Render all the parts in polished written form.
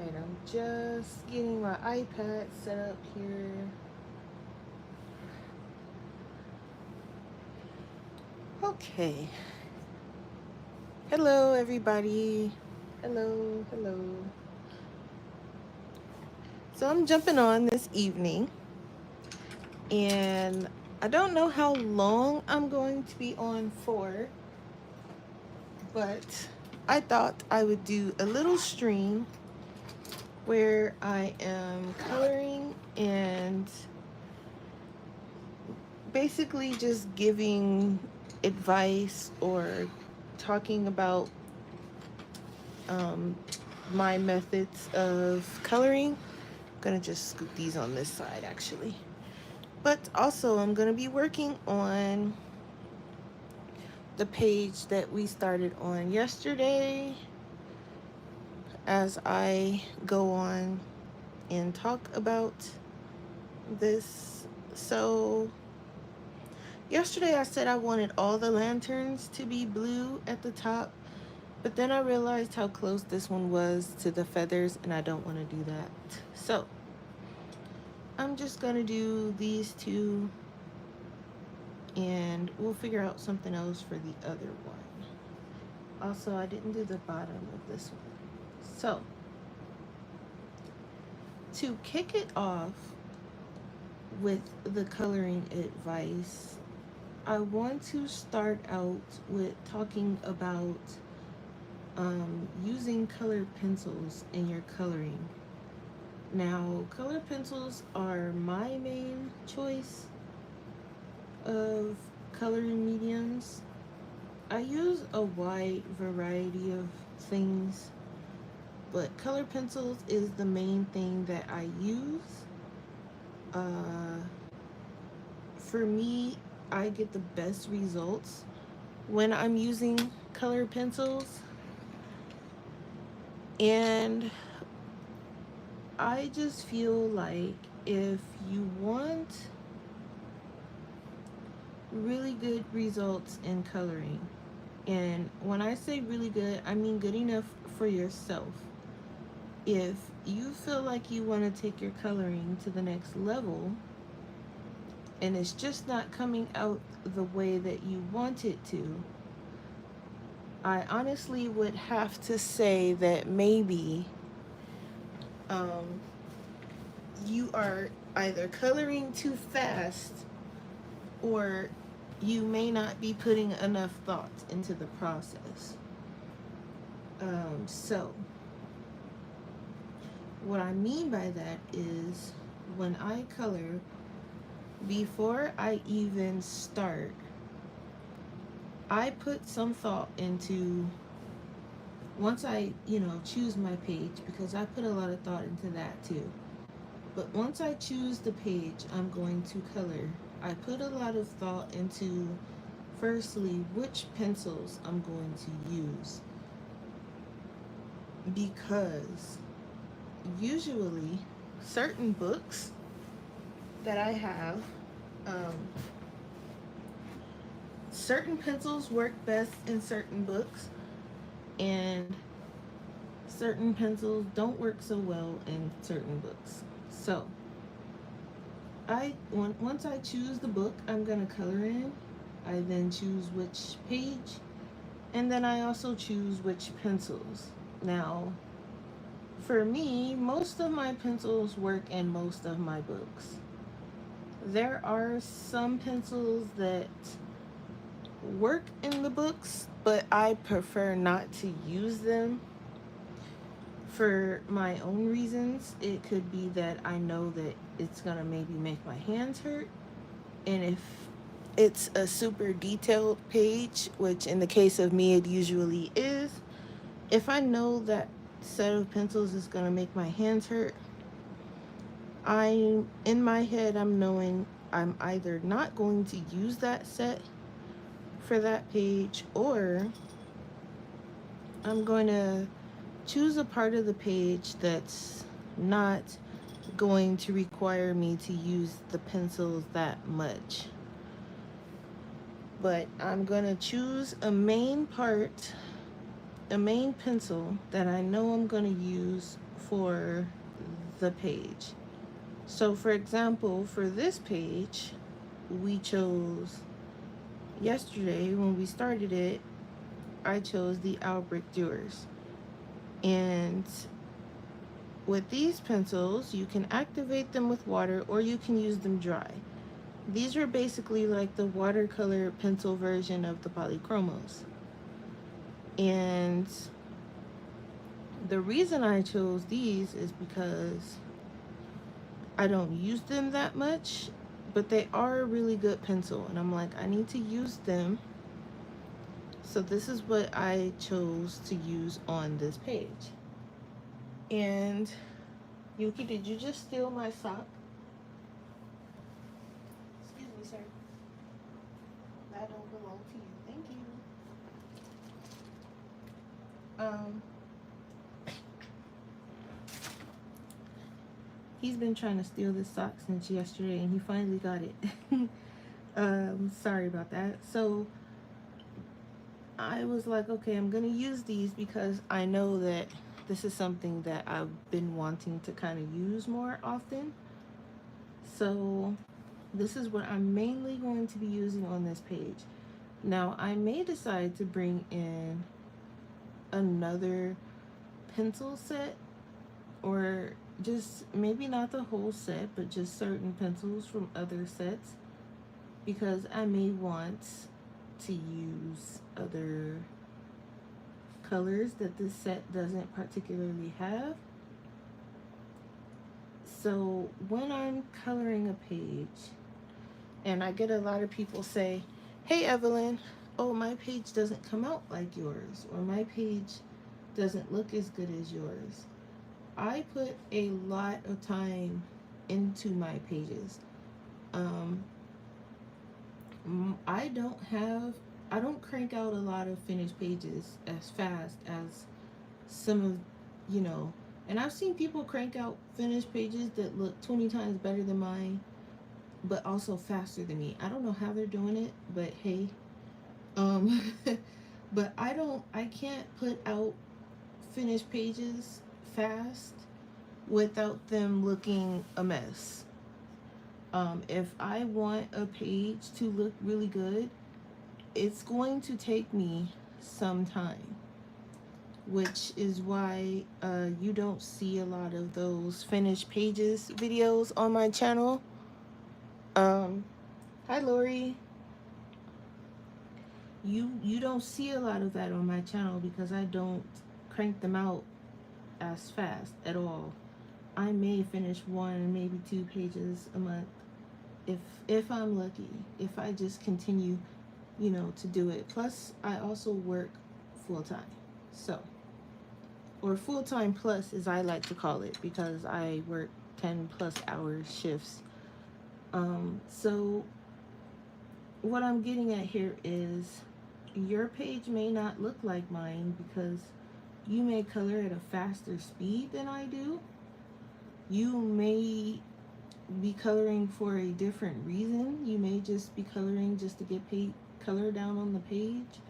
Alright, I'm just getting my iPad set up here. Okay. Hello, everybody. Hello, hello. So I'm jumping on this evening, and I don't know how long I'm going to be on for, but I thought I would do a little stream where I am coloring and basically just giving advice or talking about um, my methods of coloring. I'm gonna just scoop these on this side actually. But also I'm gonna be working on the page that we started on yesterday as I go on and talk about this. So yesterday I said I wanted all the lanterns to be blue at the top, but then I realized how close this one was to the feathers and I don't want to do that. So I'm just gonna do these two and we'll figure out something else for the other one. Also, I didn't do the bottom of this one. So to kick it off with the coloring advice, I want to start out with talking about using colored pencils in your coloring. Now, color pencils are my main choice of coloring mediums. I use a wide variety of things, but color pencils is the main thing that I use. Uh, for me, I get the best results when I'm using color pencils, and I just feel like if you want really good results in coloring, and when I say really good, I mean good enough for yourself. If you feel like you want to take your coloring to the next level and it's just not coming out the way that you want it to, I honestly would have to say that maybe um, you are either coloring too fast or you may not be putting enough thought into the process. So, what I mean by that is when I color, before I even start, I put some thought into once I choose my page, because I put a lot of thought into that too. But once I choose the page I'm going to color, I put a lot of thought into firstly which pencils I'm going to use, because usually certain books that I have, um, certain pencils work best in certain books, and certain pencils don't work so well in certain books. So once I choose the book I'm gonna color in, I then choose which page, and then I also choose which pencils. Now, for me, most of my pencils work in most of my books. There are some pencils that work in the books, but I prefer not to use them for my own reasons. It could be that I know that it's gonna maybe make my hands hurt, and if it's a super detailed page, which in the case of me it usually is, if I know that set of pencils is gonna make my hands hurt, I in my head I'm knowing I'm either not going to use that set for that page, or I'm going to choose a part of the page that's not going to require me to use the pencils that much. But I'm going to choose a main part, a main pencil that I know I'm going to use for the page. So for example, for this page, we chose yesterday when we started it, I chose the Albrecht Dewars. And with these pencils, you can activate them with water or you can use them dry. These are basically like the watercolor pencil version of the polychromos. And the reason I chose these is because I don't use them that much, but they are a really good pencil. And I'm like, I need to use them. So this is what I chose to use on this page. And Yuki, did you just steal my sock? Excuse me, sir. That don't belong to you. Thank you. He's been trying to steal this sock since yesterday, and he finally got it. Sorry about that. So I was like, okay, I'm gonna use these because I know that this is something that I've been wanting to kind of use more often. So this is what I'm mainly going to be using on this page. Now I may decide to bring in another pencil set, or just maybe not the whole set, but just certain pencils from other sets, because I may want to use other colors that this set doesn't particularly have. So when I'm coloring a page, and I get a lot of people say, hey Evelyn, oh, my page doesn't come out like yours, or my page doesn't look as good as yours. I put a lot of time into my pages. I don't crank out a lot of finished pages as fast as some of, you know, and I've seen people crank out finished pages that look 20 times better than mine, but also faster than me. I don't know how they're doing it, but hey, um, but I can't put out finished pages fast without them looking a mess. If I want a page to look really good, it's going to take me some time, which is why you don't see a lot of those finished pages videos on my channel. Hi Lori. You don't see a lot of that on my channel because I don't crank them out as fast at all. I may finish one, maybe 2 pages a month if I'm lucky. If I just continue, to do it. Plus, I also work full time. So, or full time plus, as I like to call it, because I work 10+ hour shifts. So what I'm getting at here is your page may not look like mine because you may color at a faster speed than I do. You may be coloring for a different reason. You may just be coloring just to get color down on the page,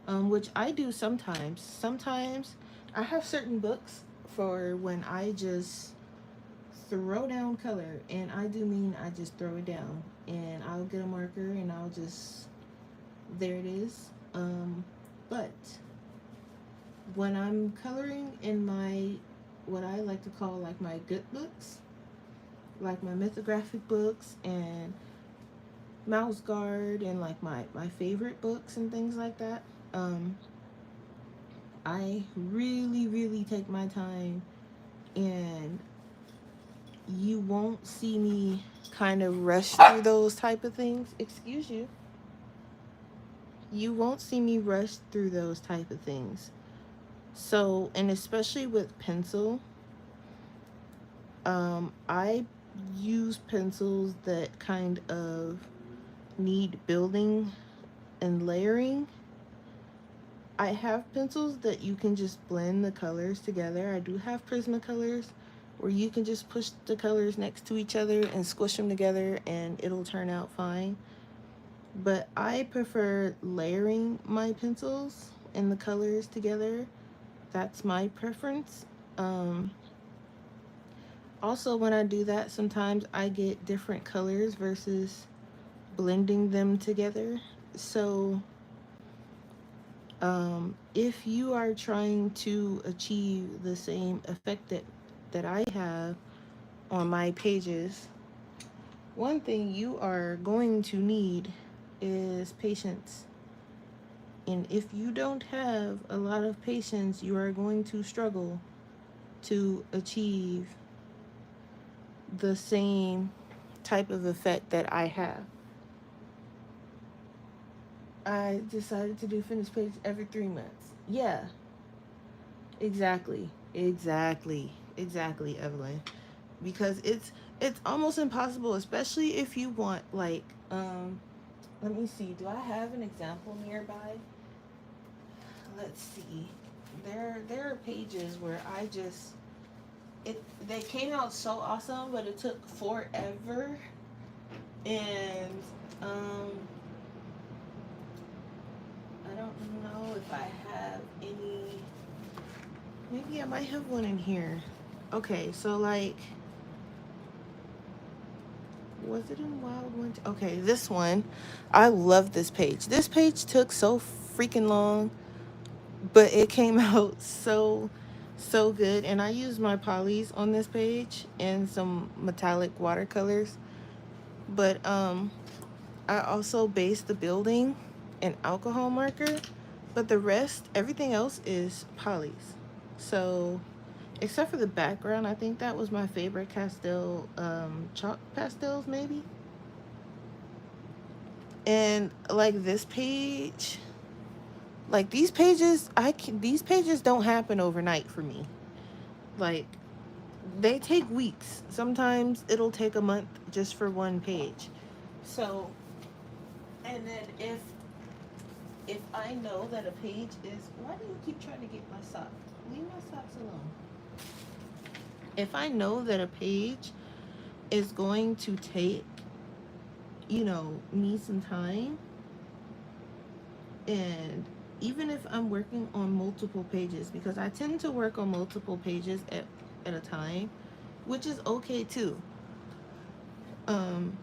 which I do sometimes. Sometimes I have certain books for when I just throw down color, and I do mean I just throw it down, and I'll get a marker and I'll just, there it is. But when I'm coloring in my, what I like to call like my good books, like my mythographic books and Mouse Guard, and like my favorite books and things like that, I really, really take my time, and you won't see me kind of rush through those type of things. Excuse you. You won't see me rush through those type of things. So, and especially with pencil, I use pencils that kind of need building and layering. I have pencils that you can just blend the colors together. I do have Prismacolors where you can just push the colors next to each other and squish them together and it'll turn out fine. But I prefer layering my pencils and the colors together. That's my preference. Also, when I do that, sometimes I get different colors versus blending them together. So, if you are trying to achieve the same effect that I have on my pages, one thing you are going to need is patience. And if you don't have a lot of patience, you are going to struggle to achieve the same type of effect that I have. I decided to do finished page every 3 months. Yeah, exactly. Exactly, Evelyn. Because it's almost impossible, especially if you want like let me see, do I have an example nearby? Let's see. There are pages where I just they came out so awesome, but it took forever. And um I don't know if I have any. Maybe I might have one in here. Okay, so like, was it in Wild One? Okay, this one. I love this page. This page took so freaking long, but it came out so good. And I used my polys on this page and some metallic watercolors. But I also based the building in alcohol marker, but the rest, everything else is polys. So except for the background, I think that was my favorite pastel, chalk pastels maybe. And like this page, like these pages don't happen overnight for me. Like they take weeks. Sometimes it'll take a month just for one page. So, and then if I know that a page is, why do you keep trying to get my socks? Leave my socks alone. If I know that a page is going to take, me some time, and even if I'm working on multiple pages, because I tend to work on multiple pages at a time, which is okay too. Um,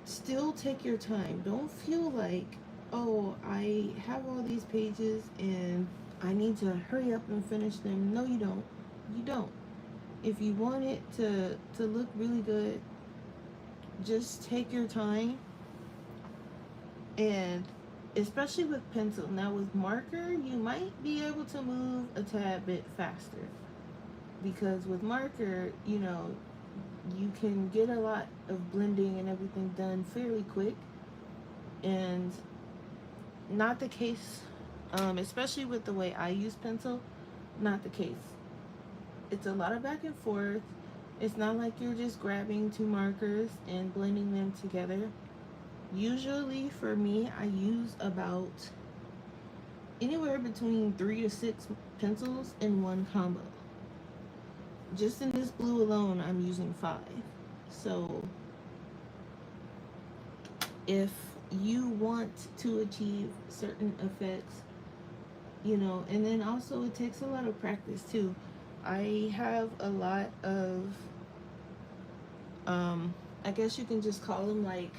Still take your time. Don't feel like, oh, I have all these pages and I need to hurry up and finish them. No, you don't. You don't. If you want it to look really good, just take your time. And especially with pencil. Now with marker, you might be able to move a tad bit faster. Because with marker, you can get a lot of blending and everything done fairly quick. And not the case, especially with the way I use pencil, not the case. It's a lot of back and forth. It's not like you're just grabbing two markers and blending them together. Usually for me, I use about anywhere between 3 to 6 pencils in one combo. Just in this blue alone, I'm using 5. So if you want to achieve certain effects, and then also it takes a lot of practice too. I have a lot of, I guess you can just call them like,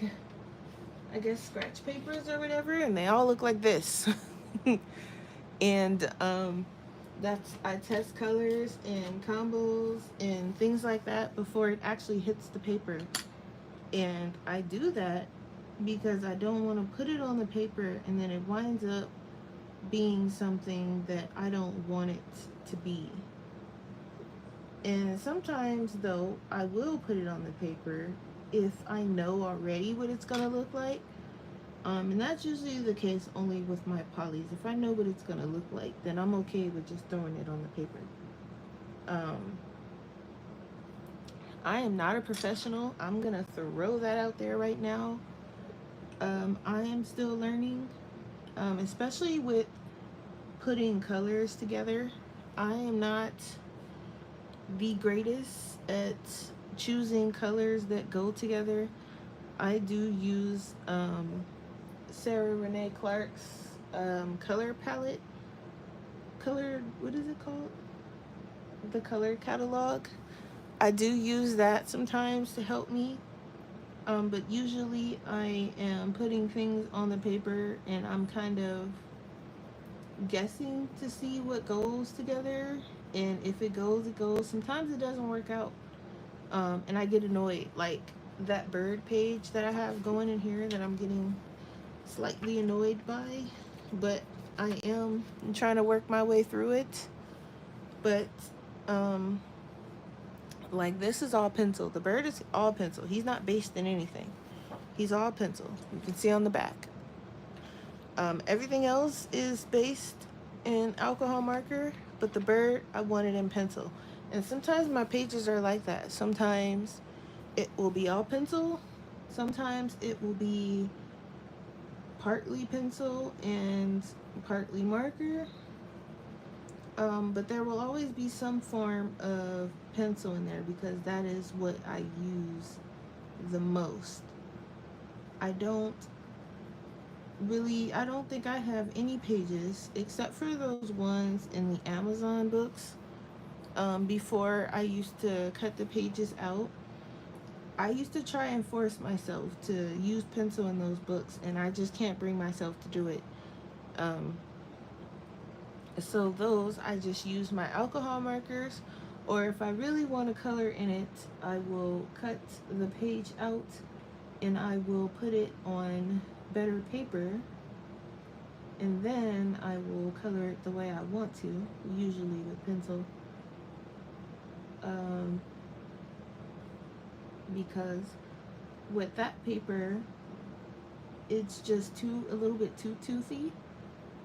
I guess scratch papers or whatever, and they all look like this. And that's I test colors and combos and things like that before it actually hits the paper. And I do that because I don't want to put it on the paper and then it winds up being something that I don't want it to be. And sometimes though I will put it on the paper if I know already what it's gonna look like. And that's usually the case only with my polys. If I know what it's gonna look like, then I'm okay with just throwing it on the paper. Um, I am not a professional. I'm gonna throw that out there right now. I am still learning, especially with putting colors together. I am not the greatest at choosing colors that go together. I do use Sarah Renee Clark's color palette. What is it called? The color catalog. I do use that sometimes to help me. But usually I am putting things on the paper and I'm kind of guessing to see what goes together. And if it goes, it goes. Sometimes it doesn't work out. And I get annoyed. Like that bird page that I have going in here that I'm getting slightly annoyed by. But I am trying to work my way through it. But um, like this is all pencil. The bird is all pencil. He's not based in anything. He's all pencil. You can see on the back. Everything else is based in alcohol marker, but the bird I wanted in pencil. And sometimes my pages are like that. Sometimes it will be all pencil. Sometimes it will be partly pencil and partly marker. But there will always be some form of pencil in there because that is what I use the most. I don't I don't think I have any pages except for those ones in the Amazon books. Before I used to cut the pages out, I used to try and force myself to use pencil in those books, and I just can't bring myself to do it. Um, so those I just use my alcohol markers, or if I really want to color in it, I will cut the page out and I will put it on better paper, and then I will color it the way I want to, usually with pencil. Um, because with that paper, it's just a little bit too toothy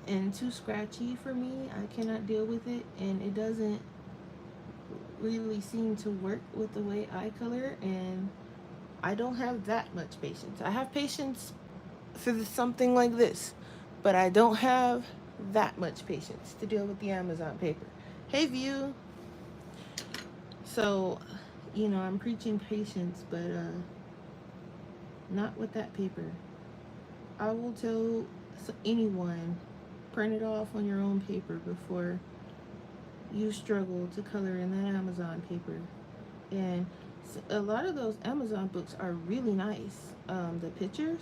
and too scratchy for me. I cannot deal with it, and it doesn't really seem to work with the way I color, and I don't have that much patience. I have patience for something like this, but I don't have that much patience to deal with the Amazon paper. Hey, View. So, I'm preaching patience, but not with that paper. I will tell anyone, print it off on your own paper before you struggle to color in that Amazon paper. And a lot of those Amazon books are really nice. The pictures,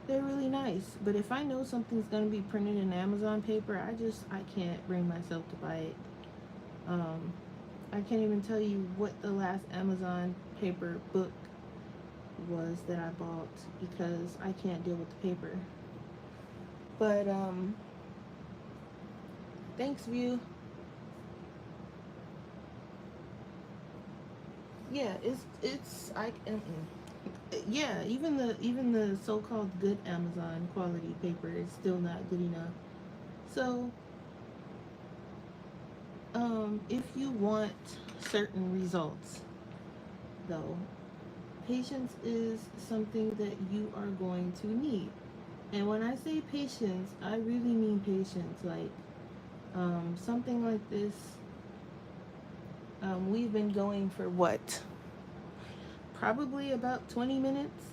they're really nice. But if I know something's going to be printed in Amazon paper, I can't bring myself to buy it. I can't even tell you what the last Amazon paper book was that I bought because I can't deal with the paper. But thanks, View. Yeah, it's I yeah, even the so-called good Amazon quality paper is still not good enough. So, if you want certain results, though, patience is something that you are going to need. And when I say patience, I really mean patience. Like, something like this, we've been going for what? Probably about 20 minutes.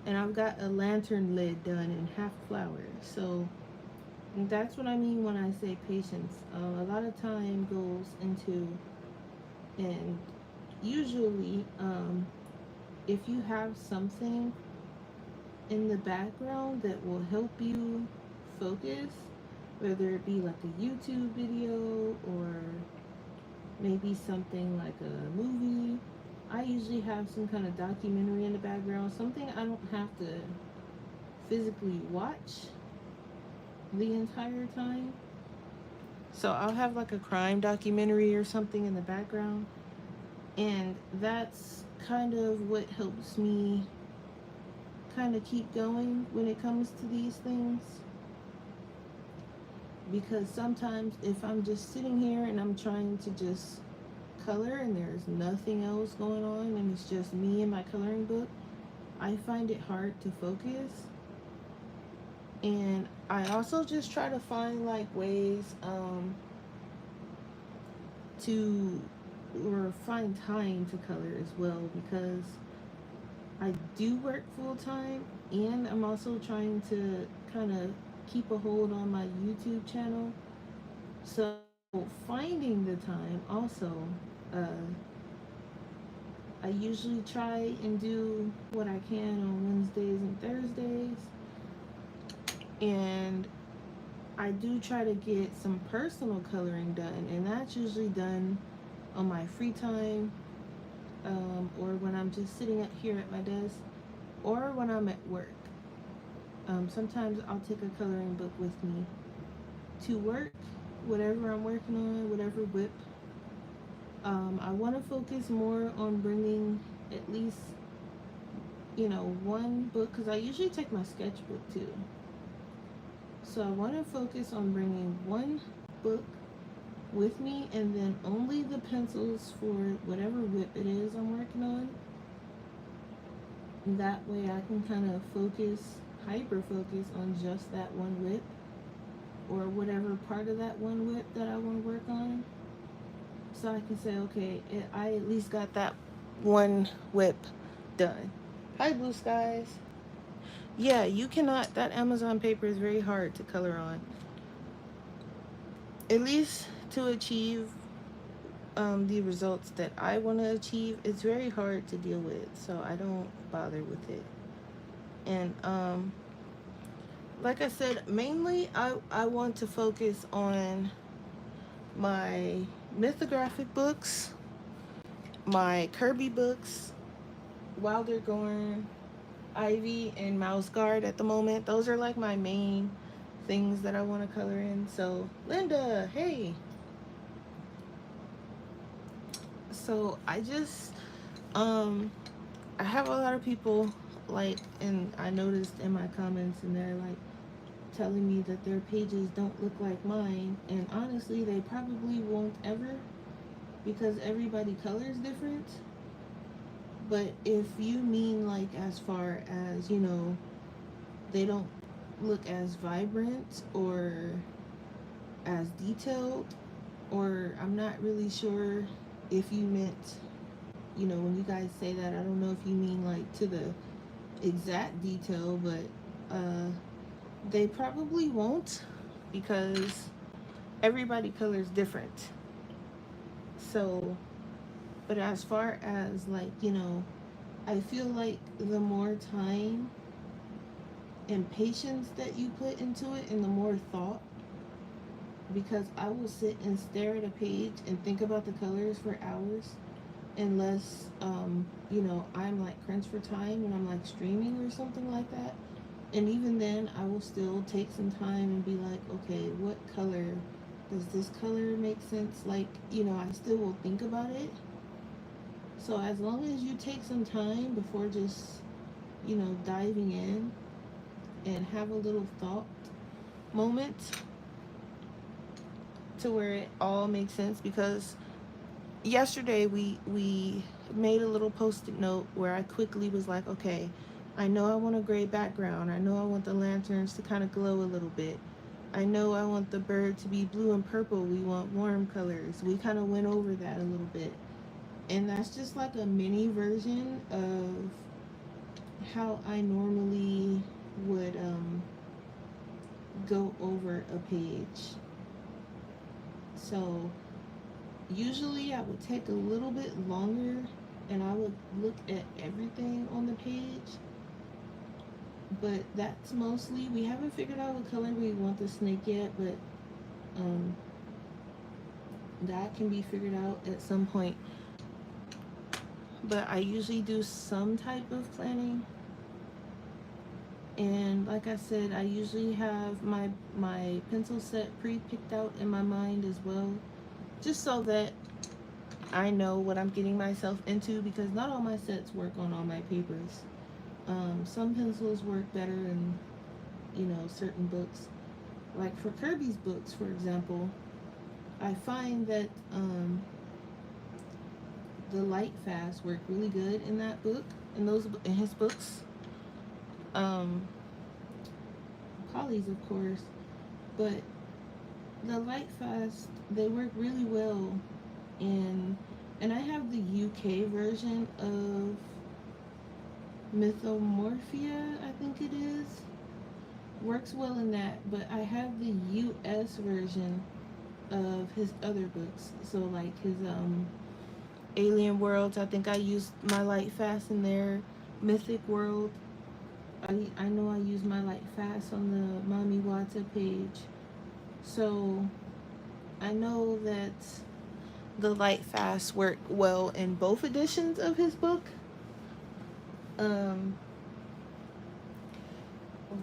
And I've got a lantern lid done in half flower. So that's what I mean when I say patience. A lot of time goes into, and usually, if you have something in the background that will help you focus, whether it be like a YouTube video or maybe something like a movie. I usually have some kind of documentary in the background, something I don't have to physically watch the entire time. So I'll have like a crime documentary or something in the background, and that's kind of what helps me kind of keep going when it comes to these things. Because sometimes if I'm just sitting here and I'm trying to just color and there's nothing else going on and it's just me and my coloring book, I find it hard to focus. And I also just try to find like ways to or find time to color as well, because I do work full time and I'm also trying to kind of keep a hold on my YouTube channel. So finding the time also uh, I usually try and do what I can on Wednesdays and Thursdays. And I do try to get some personal coloring done, and that's usually done on my free time, or when I'm just sitting up here at my desk, or when I'm at work. Sometimes I'll take a coloring book with me to work, whatever I'm working on, whatever whip. I want to focus more on bringing at least, one book, because I usually take my sketchbook too. So I want to focus on bringing one book with me, and then only the pencils for whatever whip it is I'm working on. That way I can kind of hyper focus on just that one whip, or whatever part of that one whip that I want to work on. So I can say, okay, I at least got that one whip done. Hi, Blue Skies. Yeah, you cannot, that Amazon paper is very hard to color on. At least to achieve the results that I want to achieve, it's very hard to deal with, so I don't bother with it. And like I said, mainly I want to focus on my mythographic books, my Kirby books, Wilder Gorn, Ivy, and Mouse Guard at the moment. Those are like my main things that I want to color in. So Linda, hey. So I have a lot of people, like, and I noticed in my comments, and they're like telling me that their pages don't look like mine, and honestly they probably won't ever, because everybody colors different. But if you mean like as far as, they don't look as vibrant or as detailed, or I'm not really sure if you meant, when you guys say that, I don't know if you mean like to the exact detail, but they probably won't, because everybody colors different. So, but as far as like, I feel like the more time and patience that you put into it, and the more thought, because I will sit and stare at a page and think about the colors for hours, unless I'm like crunched for time and I'm like streaming or something like that. And even then I will still take some time and be like, okay, what color does this color make sense? Like, I still will think about it. So as long as you take some time before just, diving in, and have a little thought moment to where it all makes sense. Because yesterday we made a little post-it note where I quickly was like, okay, I know I want a gray background. I know I want the lanterns to kind of glow a little bit. I know I want the bird to be blue and purple. We want warm colors. We kind of went over that a little bit. And that's just like a mini version of how I normally would go over a page. So usually I would take a little bit longer, and I would look at everything on the page. But that's mostly, we haven't figured out what color we want the snake yet, but that can be figured out at some point. But I usually do some type of planning. And like I said, I usually have my pencil set pre-picked out in my mind as well, just so that I know what I'm getting myself into, because not all my sets work on all my papers. Some pencils work better in, certain books. Like for Kirby's books, for example, I find that the light fast work really good in that book, in his books. Polly's, of course, but the light fast, they work really well in, and I have the UK version of Mythomorphia, I think it is. Works well in that, but I have the US version of his other books. So like his Alien Worlds, I think I used my light fast in there. Mythic World, I know I used my light fast on the Mommy Wata page. So I know that the light fast worked well in both editions of his book. Um,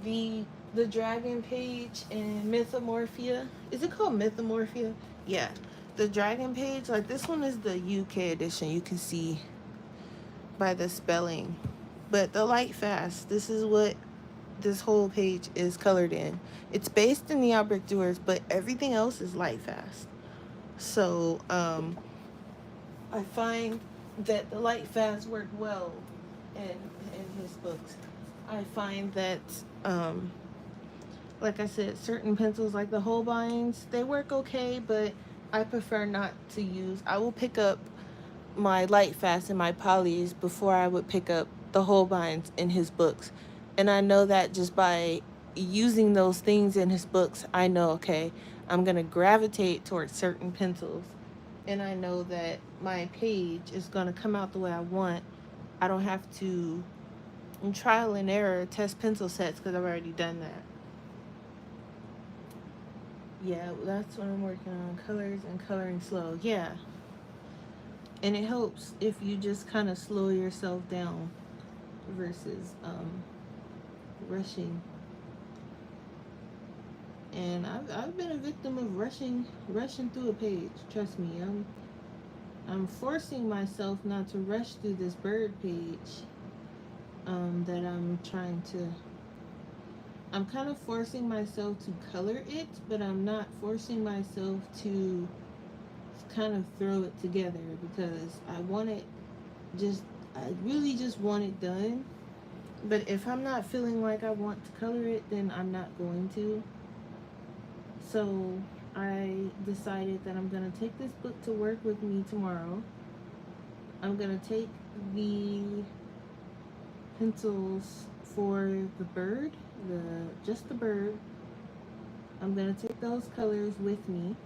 the the dragon page in Mythomorphia. Is it called Mythomorphia? Yeah. The dragon page, like this one is the UK edition. You can see by the spelling. But the light fast, this is what this whole page is colored in. It's based in the Albrecht Dürer, but everything else is light fast. So I find that the light fast worked well in his books. I find that like I said, certain pencils like the Holbeins, they work okay, but I prefer not to use. I will pick up my light fast and my polys before I would pick up the Holbeins in his books. And I know that just by using those things in his books, I know, okay, I'm going to gravitate towards certain pencils. And I know that my page is going to come out the way I want. I don't have to trial and error test pencil sets because I've already done that. Yeah, that's what I'm working on. Colors and coloring slow. Yeah. And it helps if you just kind of slow yourself down versus rushing. And I've been a victim of rushing through a page. Trust me, I'm forcing myself not to rush through this bird page. That I'm trying to. I'm kind of forcing myself to color it, but I'm not forcing myself to kind of throw it together because I want it I really just want it done. But if I'm not feeling like I want to color it, then I'm not going to. So I decided that I'm going to take this book to work with me tomorrow. I'm going to take the pencils for the bird, just the bird. I'm going to take those colors with me.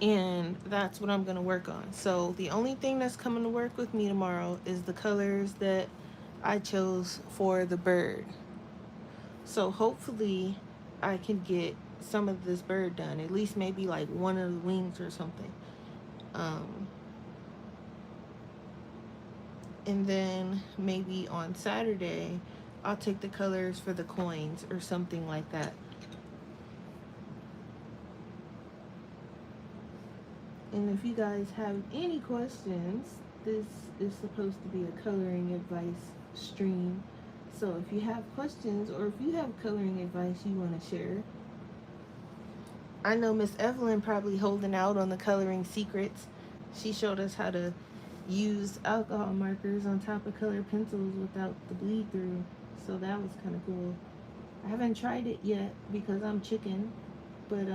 And that's what I'm going to work on. So the only thing that's coming to work with me tomorrow is the colors that I chose for the bird. So hopefully I can get some of this bird done, at least maybe like one of the wings or something. And then maybe on Saturday I'll take the colors for the coins or something like that. And if you guys have any questions, this is supposed to be a coloring advice stream. So if you have questions or if you have coloring advice you want to share, I know Miss Evelyn probably holding out on the coloring secrets. She showed us how to use alcohol markers on top of colored pencils without the bleed through. So that was kind of cool. I haven't tried it yet because I'm chicken, but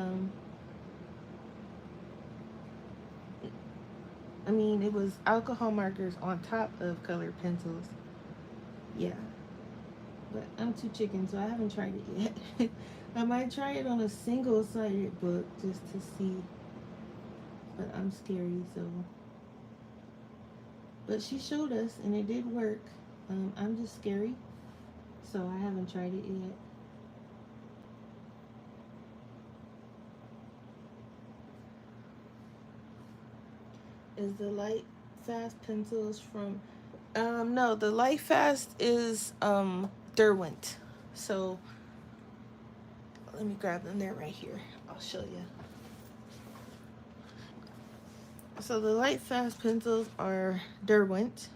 I mean, it was alcohol markers on top of colored pencils. Yeah. But I'm too chicken, so I haven't tried it yet. I might try it on a single-sided book just to see. But I'm scary, so. But she showed us, and it did work. I'm just scary, so I haven't tried it yet. Is the light fast pencils from no, the light fast is Derwent. So let me grab them. They're right here. I'll show you. So the light fast pencils are Derwent,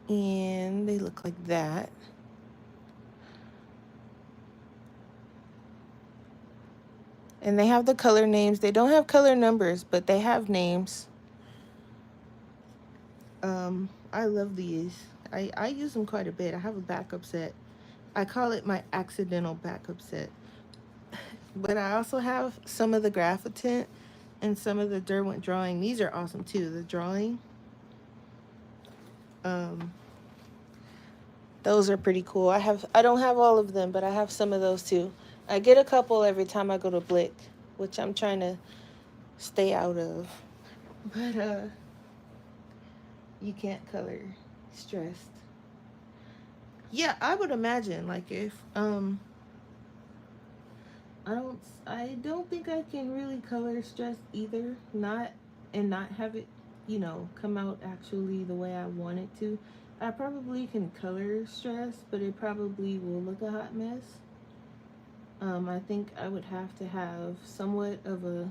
and they look like that. And they have the color names. They don't have color numbers, but they have names. I love these. I use them quite a bit. I have a backup set. I call it my accidental backup set. But I also have some of the graphitin and some of the Derwent drawing. These are awesome too. The drawing. Those are pretty cool. I don't have all of them, but I have some of those too. I get a couple every time I go to Blick, which I'm trying to stay out of. But you can't color stressed. Yeah, I would imagine like if I don't think I can really color stressed either. Not have it, come out actually the way I want it to. I probably can color stress, but it probably will look a hot mess. I think I would have to have somewhat of a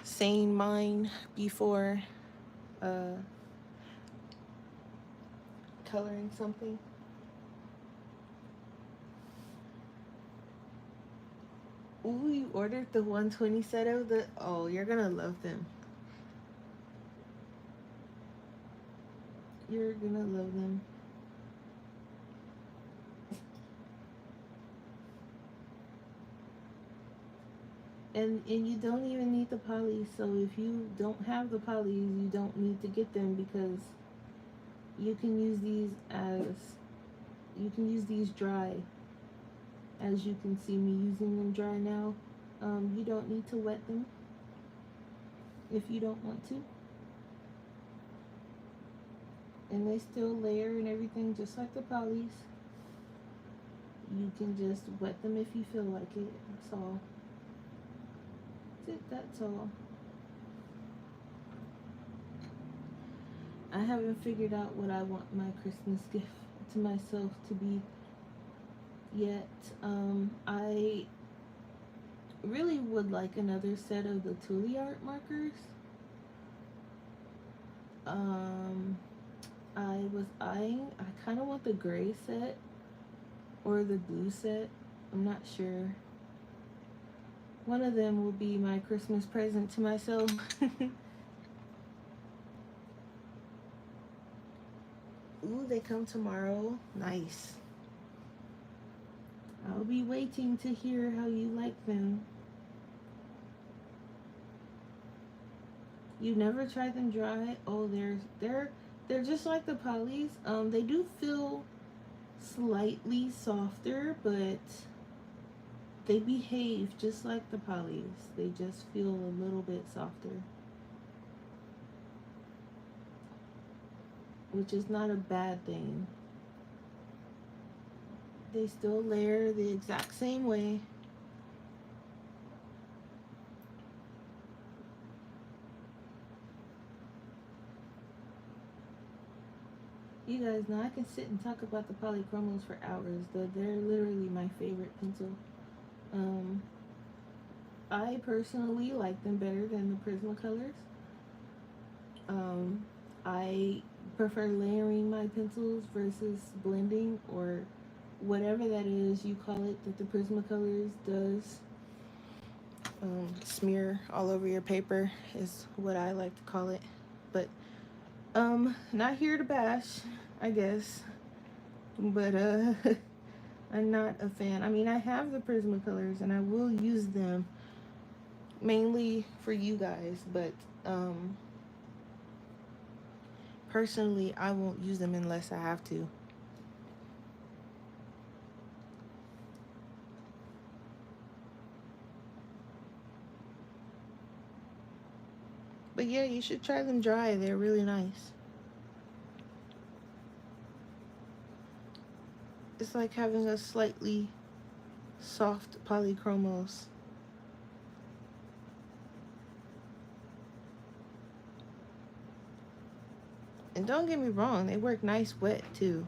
sane mind before uh, coloring something. Ooh, you ordered the 120 set of the. Oh, you're gonna love them. You're gonna love them. And you don't even need the polys. So if you don't have the polys, you don't need to get them because you can use these as dry. As you can see me using them dry now. You don't need to wet them if you don't want to. And they still layer and everything just like the polys. You can just wet them if you feel like it. That's all. That's all. I haven't figured out what I want my Christmas gift to myself to be yet. I really would like another set of the Tule art markers. I was eyeing, I kind of want the gray set or the blue set. I'm not sure. One of them will be my Christmas present to myself. Ooh, they come tomorrow. Nice. I'll be waiting to hear how you like them. You never tried them dry? Oh, they're just like the polys. They do feel slightly softer, but they behave just like the polys. They just feel a little bit softer, which is not a bad thing. They still layer the exact same way. You guys know I can sit and talk about the polychromos for hours. They're literally my favorite pencil. I personally like them better than the Prismacolors. I prefer layering my pencils versus blending or whatever that is you call it that the Prismacolors does. Smear all over your paper is what I like to call it. But not here to bash, I guess. But I'm not a fan. I mean, I have the Prismacolors and I will use them mainly for you guys, but personally, I won't use them unless I have to. But yeah, you should try them dry. They're really nice. It's like having a slightly soft polychromos. And don't get me wrong, they work nice wet too.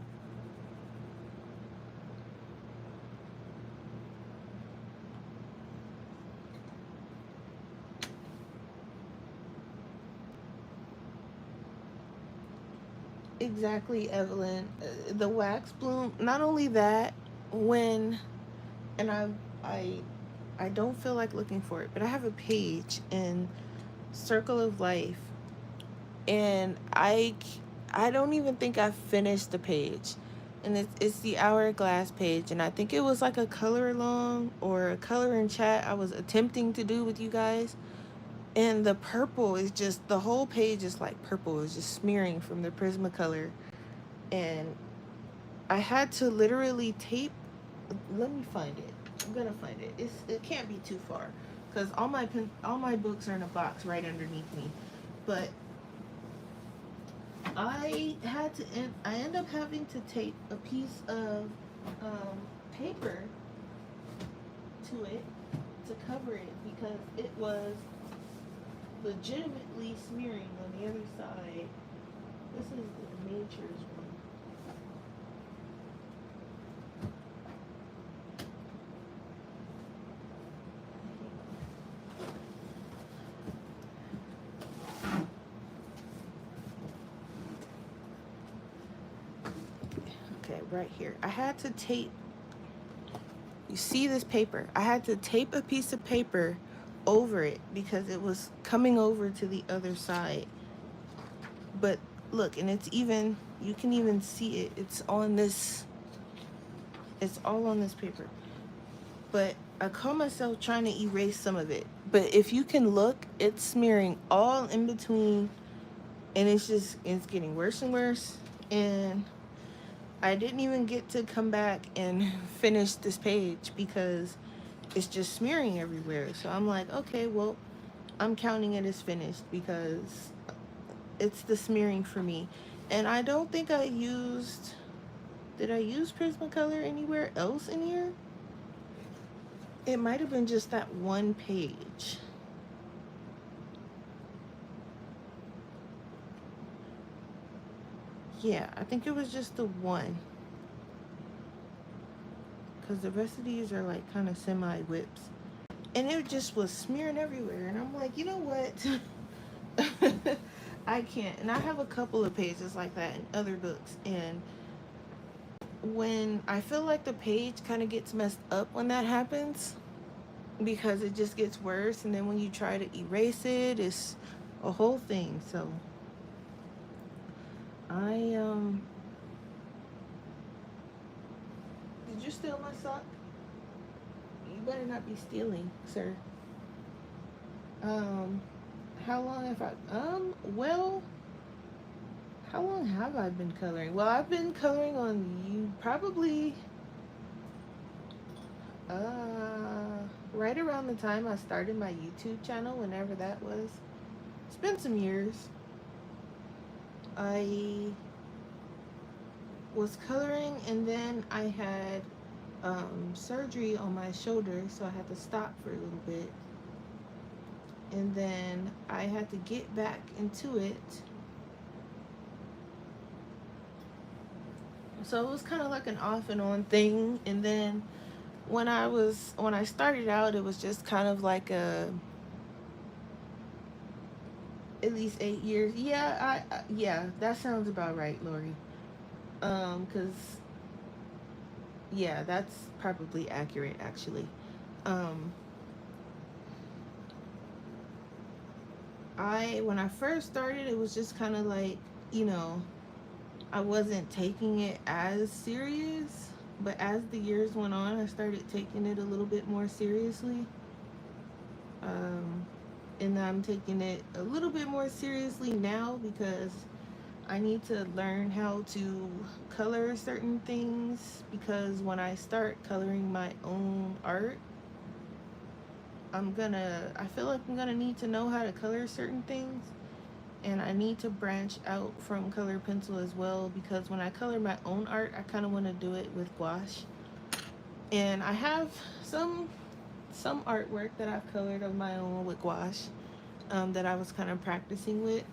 Exactly, Evelyn. The wax bloom. Not only that, when and I I don't feel like looking for it, but I have a page in Circle of Life, and I don't even think I finished the page, and it's the hourglass page, and I think it was like a color along or a color in chat I was attempting to do with you guys, and the purple is just the whole page is like purple. It's just smearing from the Prismacolor, and I had to literally tape. Let me find it. I'm gonna find it. It can't be too far. because all my books are in a box right underneath me. But I end up having to tape a piece of paper to it to cover it because it was legitimately smearing on the other side. This is the nature's one. Okay, right here. I had to tape, you see this paper? I had to tape a piece of paper over it because it was coming over to the other side. But look, and it's even, you can even see it. It's on this, it's all on this paper. But I caught myself trying to erase some of it. But if you can look, it's smearing all in between, and it's getting worse and worse. And I didn't even get to come back and finish this page because it's just smearing everywhere. So I'm like, okay, well, I'm counting it as finished because it's the smearing for me. And I don't think did I use Prismacolor anywhere else in here? It might have been just that one page. Yeah, I think it was just the one. Because the rest of these are like kind of semi-whips. And it just was smearing everywhere. And I'm like, you know what? I can't. And I have a couple of pages like that in other books. And when I feel like the page kind of gets messed up when that happens, because it just gets worse. And then when you try to erase it, it's a whole thing. So did you steal my sock? You better not be stealing, sir. How long have well, how long have I been coloring? Well, I've been coloring on you probably, right around the time I started my YouTube channel, whenever that was. It's been some years. I was coloring, and then I had surgery on my shoulder, so I had to stop for a little bit. And then I had to get back into it. So it was kind of like an off and on thing. And then when I started out, it was just kind of like at least 8 years. Yeah, yeah, that sounds about right, Lori. Cause yeah, that's probably accurate actually. Um, when I first started, it was just kind of like, you know, I wasn't taking it as serious, but as the years went on, I started taking it a little bit more seriously. And I'm taking it a little bit more seriously now because I need to learn how to color certain things, because when I start coloring my own art, I feel like I'm gonna need to know how to color certain things. And I need to branch out from color pencil as well, because when I color my own art, I kind of want to do it with gouache. And I have some artwork that I've colored of my own with gouache, that I was kind of practicing with.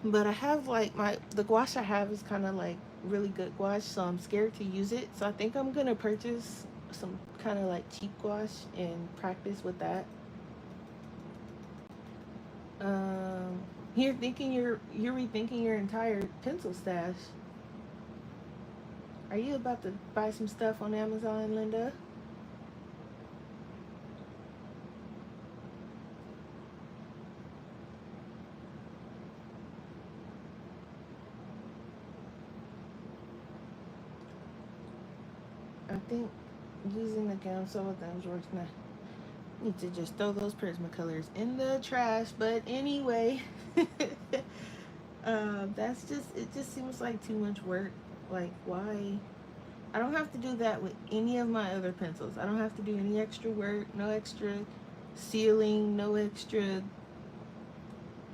But I have like the gouache I have is kind of like really good gouache, so I'm scared to use it. So I think I'm gonna purchase some kind of like cheap gouache and practice with that. Um, you're rethinking your entire pencil stash. Are you about to buy some stuff on Amazon, Linda? I think using the gum, some of them works now. Need to just throw those Prismacolors in the trash. But anyway, that's just, it just seems like too much work. Like, why? I don't have to do that with any of my other pencils. I don't have to do any extra work, no extra sealing, no extra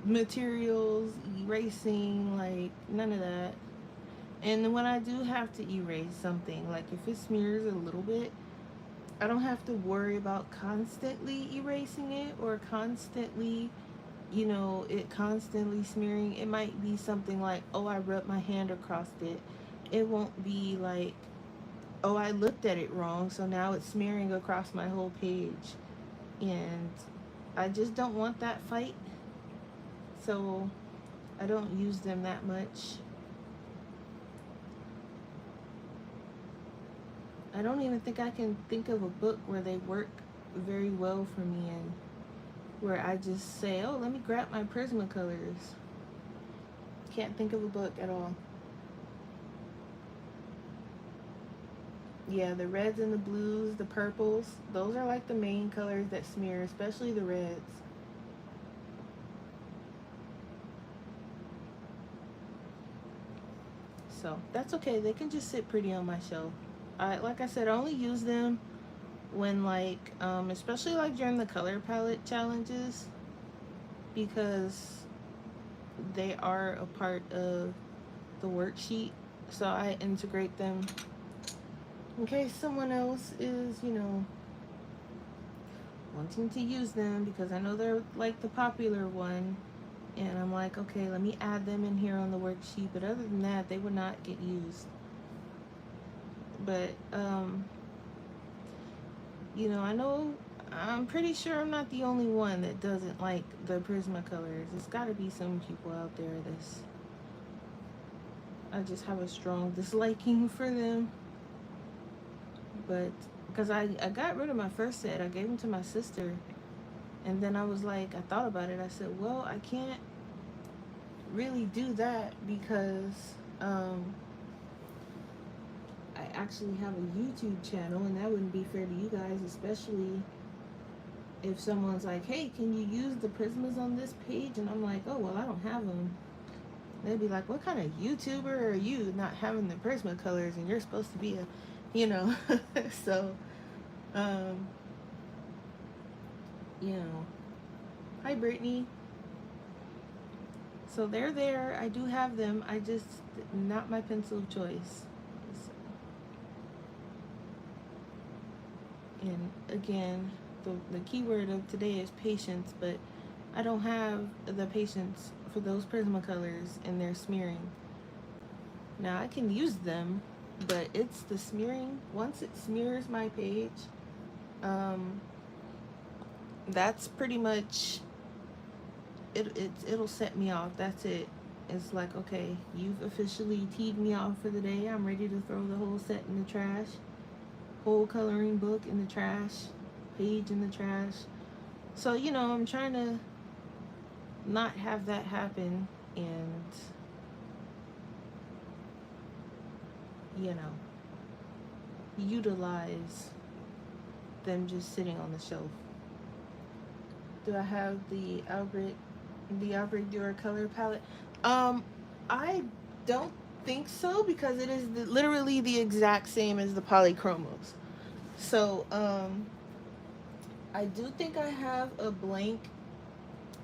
materials, erasing, like none of that. And when I do have to erase something, like if it smears a little bit, I don't have to worry about constantly erasing it or constantly, it constantly smearing. It might be something like, oh, I rubbed my hand across it. It won't be like, oh, I looked at it wrong, so now it's smearing across my whole page. And I just don't want that fight, so I don't use them that much. I don't even think I can think of a book where they work very well for me and where I just say, oh, let me grab my Prismacolors. Can't think of a book at all. Yeah, the reds and the blues, the purples, those are like the main colors that smear, especially the reds. So that's okay. They can just sit pretty on my shelf. Like I said, I only use them when like, especially like during the color palette challenges, because they are a part of the worksheet. So I integrate them in case someone else is, wanting to use them, because I know they're like the popular one. And I'm like, okay, let me add them in here on the worksheet. But other than that, they would not get used. But, I know, I'm pretty sure I'm not the only one that doesn't like the Prismacolors. There's got to be some people out there that's, I just have a strong disliking for them. But, because I got rid of my first set, I gave them to my sister. And then I was like, I thought about it. I said, well, I can't really do that because I actually have a YouTube channel, and that wouldn't be fair to you guys, especially if someone's like, hey, can you use the Prismas on this page? And I'm like, oh, well, I don't have them. They'd be like, what kind of YouTuber are you not having the Prismacolors, and you're supposed to be so, um, you know, hi, Brittany. So they're there. I do have them. I just, not my pencil of choice. And again, the keyword of today is patience, but I don't have the patience for those Prismacolors and their smearing. Now I can use them, but it's the smearing. Once it smears my page, that's pretty much it'll set me off. That's it. It's like, okay, you've officially teed me off for the day. I'm ready to throw the whole set in the trash. Whole coloring book in the trash. Page in the trash. So, I'm trying to not have that happen and, utilize them just sitting on the shelf. Do I have the Albrecht Dürer color palette? I don't think so, because it is literally the exact same as the polychromos. So, I do think I have a blank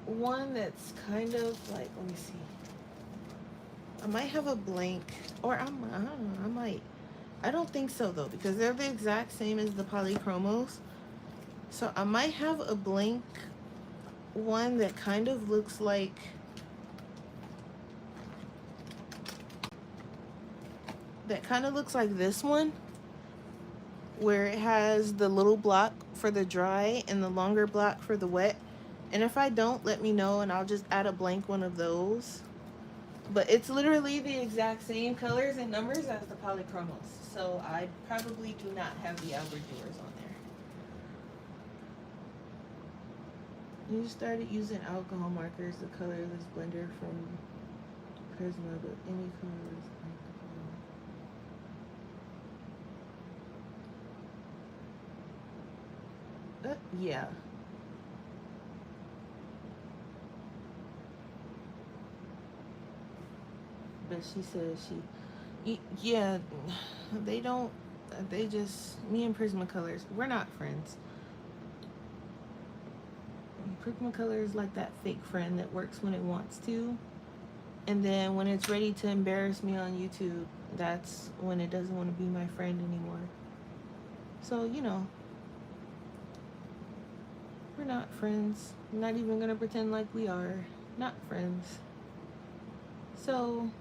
one that's kind of like, let me see. I might have a blank, or I don't know, I might. I don't think so though, because they're the exact same as the polychromos. So I might have a blank one that kind of looks like this one, where it has the little block for the dry and the longer block for the wet. And if I don't, let me know and I'll just add a blank one of those. But it's literally the exact same colors and numbers as the polychromos. So I probably do not have the Albrecht Dürers on there. You started using alcohol markers, the colorless blender from Prisma, but any colorless alcohol. Yeah. But she says yeah, they don't, they just, me and Prismacolors, we're not friends. Prismacolor is like that fake friend that works when it wants to, and then when it's ready to embarrass me on YouTube, that's when it doesn't want to be my friend anymore. So, we're not friends. I'm not even gonna pretend like we are. Not friends. So,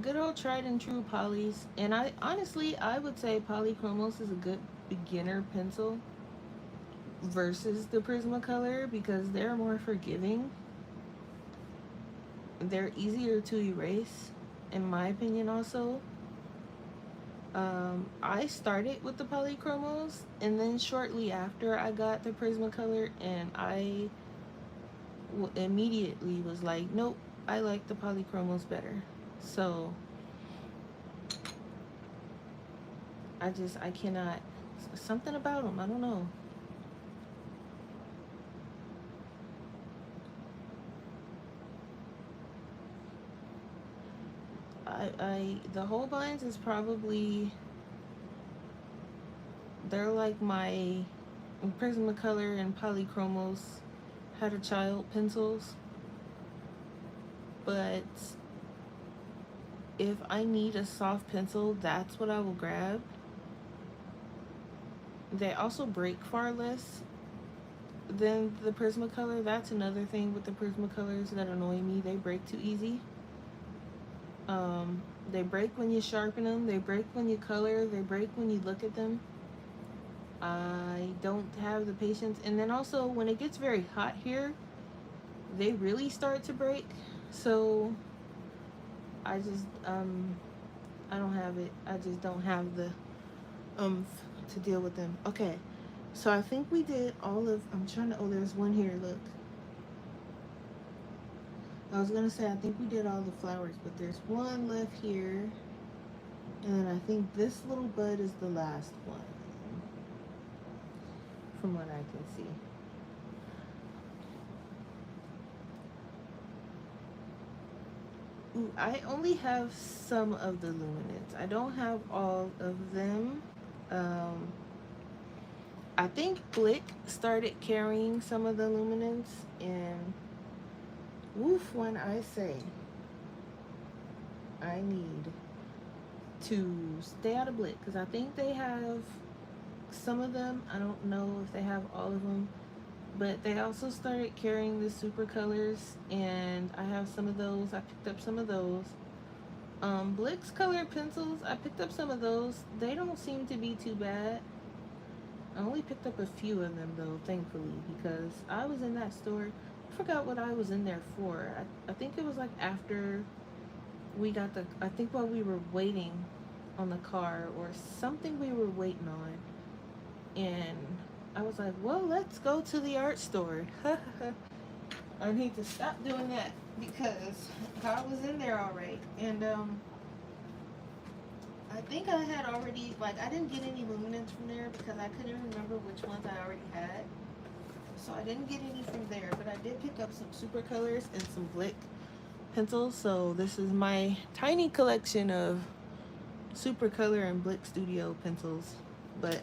good old tried and true polys. And I honestly, I would say Polychromos is a good beginner pencil versus the Prismacolor because they're more forgiving. They're easier to erase, in my opinion, also. I started with the Polychromos, and then shortly after I got the Prismacolor, and I immediately was like, nope, I like the Polychromos better. So I cannot, something about them, I don't know. The Holbeins is probably, they're like my Prismacolor and Polychromos had a child pencils, but if I need a soft pencil, that's what I will grab. They also break far less than the Prismacolor. That's another thing with the Prismacolors that annoy me. They break too easy. They break when you sharpen them. They break when you color. They break when you look at them. I don't have the patience. And then also, when it gets very hot here, they really start to break. So I just I don't have it. I just don't have the to deal with them. Okay, so I think we did all of. I'm trying to. Oh, there's one here. Look. I was gonna say I think we did all the flowers, but there's one left here, and I think this little bud is the last one, from what I can see. Ooh, I only have some of the luminance. I don't have all of them. Um, I think Blick started carrying some of the luminance, and woof, when I say I need to stay out of Blick, because I think they have some of them. I don't know if they have all of them, but they also started carrying the super colors, and I have some of those. I picked up some of those. Blick's colored pencils, I picked up some of those. They don't seem to be too bad. I only picked up a few of them though, thankfully, because I was in that store. I forgot what I was in there for. I think it was like after we got the, I think while we were waiting on the car or something we were waiting on. And I was like, well, let's go to the art store. I need to stop doing that because I was in there already. And I think I had already, like, I didn't get any luminance from there because I couldn't remember which ones I already had. So I didn't get any from there, but I did pick up some super colors and some Blick pencils. So this is my tiny collection of super color and Blick Studio pencils. But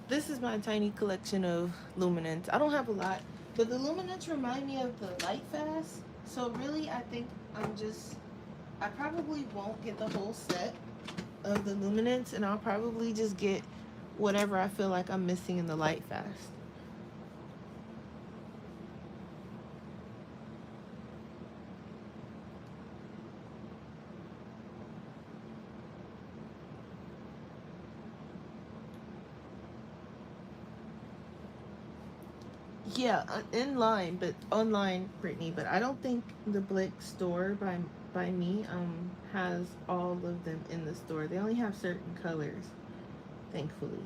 this is my tiny collection of luminance. I don't have a lot, but the luminance remind me of the Light Fast. So really, I think I probably won't get the whole set of the luminance, and I'll probably just get whatever I feel like I'm missing in the Light Fast. Yeah, in line, but online, Brittany. But I don't think the Blick store by me has all of them in the store. They only have certain colors, thankfully,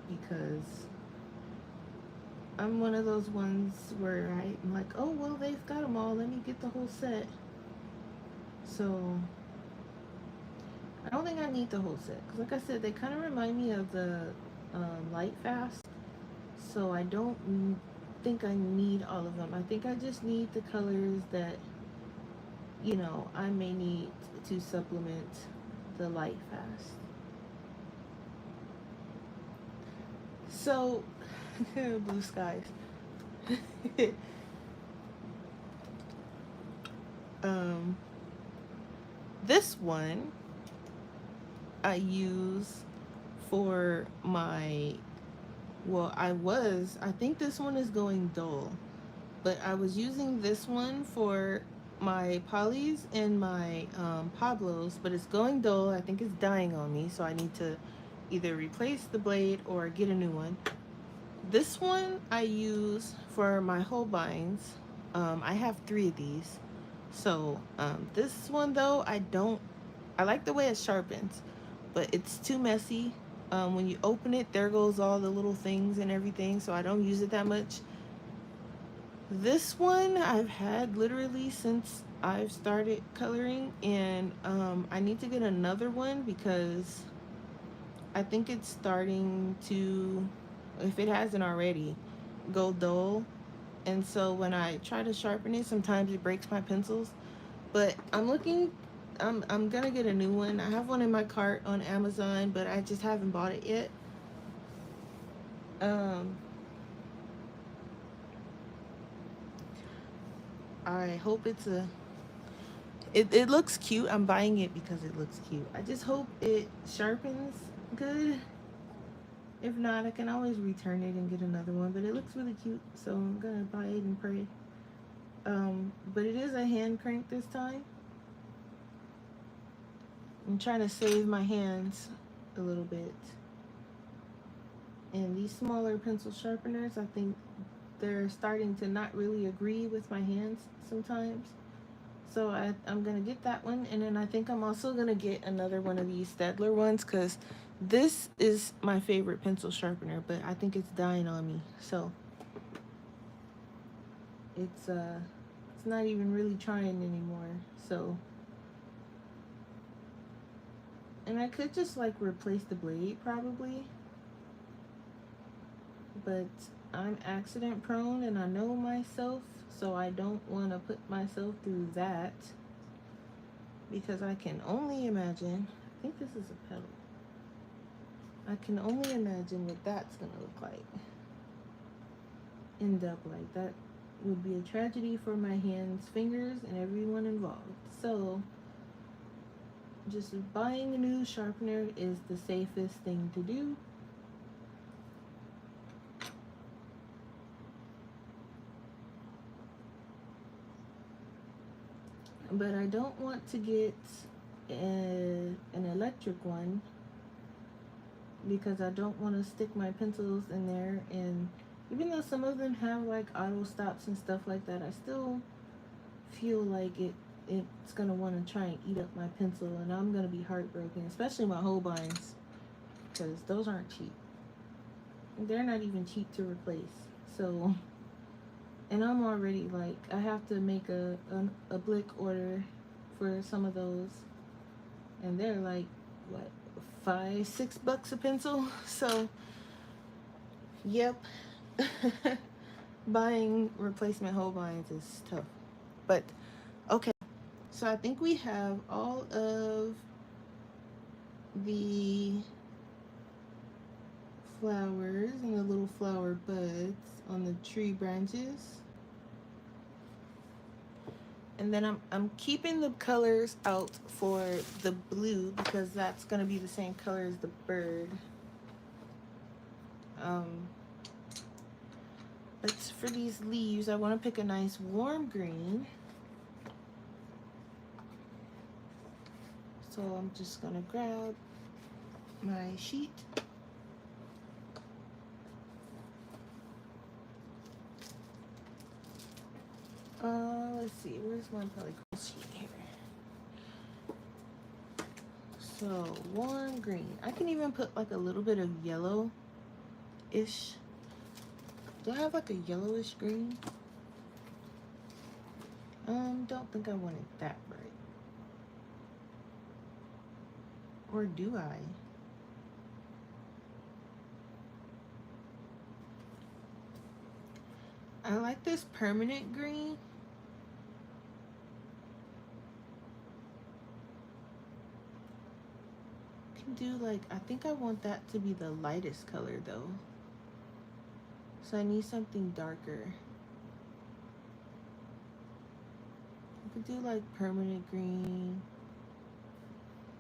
because I'm one of those ones where I'm like, oh well, they've got them all. Let me get the whole set. So I don't think I need the whole set because, like I said, they kind of remind me of the Light Fast. So I don't think I need all of them. I think I just need the colors that I may need to supplement the Light Fast. So Blue skies. um, this one I use for my, well, I think this one is going dull, but I was using this one for my polys and my Pablos, but it's going dull. I think it's dying on me, so I need to either replace the blade or get a new one. This one I use for my Holbeins. I have 3 of these. So this one though, I like the way it sharpens, but it's too messy. When you open it, there goes all the little things and everything, so I don't use it that much. This one I've had literally since I've started coloring, and I need to get another one because I think it's starting to, if it hasn't already, go dull. And so when I try to sharpen it, sometimes it breaks my pencils. But I'm gonna get a new one. I have one in my cart on Amazon, but I just haven't bought it yet. Um, I hope it looks cute. I'm buying it because it looks cute. I just hope it sharpens good. If not, I can always return it and get another one. But it looks really cute, so I'm gonna buy it and pray. But it is a hand crank this time. I'm trying to save my hands a little bit. And these smaller pencil sharpeners, I think they're starting to not really agree with my hands sometimes. So I'm going to get that one. And then I think I'm also going to get another one of these Staedtler ones because this is my favorite pencil sharpener, but I think it's dying on me. So it's not even really trying anymore. So, and I could just like replace the blade probably, but I'm accident prone and I know myself, so I don't want to put myself through that because I can only imagine. I think this is a pedal. I can only imagine what that's gonna look like. End up like that would be a tragedy for my hands, fingers, and everyone involved. So just buying a new sharpener is the safest thing to do. But I don't want to get an electric one because I don't want to stick my pencils in there, and even though some of them have like auto stops and stuff like that, I still feel like it's gonna want to try and eat up my pencil, and I'm gonna be heartbroken, especially my Holbeins, because those aren't cheap. They're not even cheap to replace. So, and I'm already like, I have to make a Blick order for some of those, and they're like what, $5-6 a pencil. So yep. Buying replacement Holbeins is tough. But okay, so I think we have all of the flowers and the little flower buds on the tree branches. And then I'm keeping the colors out for the blue because that's gonna be the same color as the bird. But for these leaves, I want to pick a nice warm green. So I'm just gonna grab my sheet. Let's see, where's my polygon sheet here? So warm green. I can even put like a little bit of yellow-ish. Do I have like a yellowish green? Don't think I want it that bright. Or do I? I like this permanent green. Can do like, I think I want that to be the lightest color though. So I need something darker. I could do like permanent green,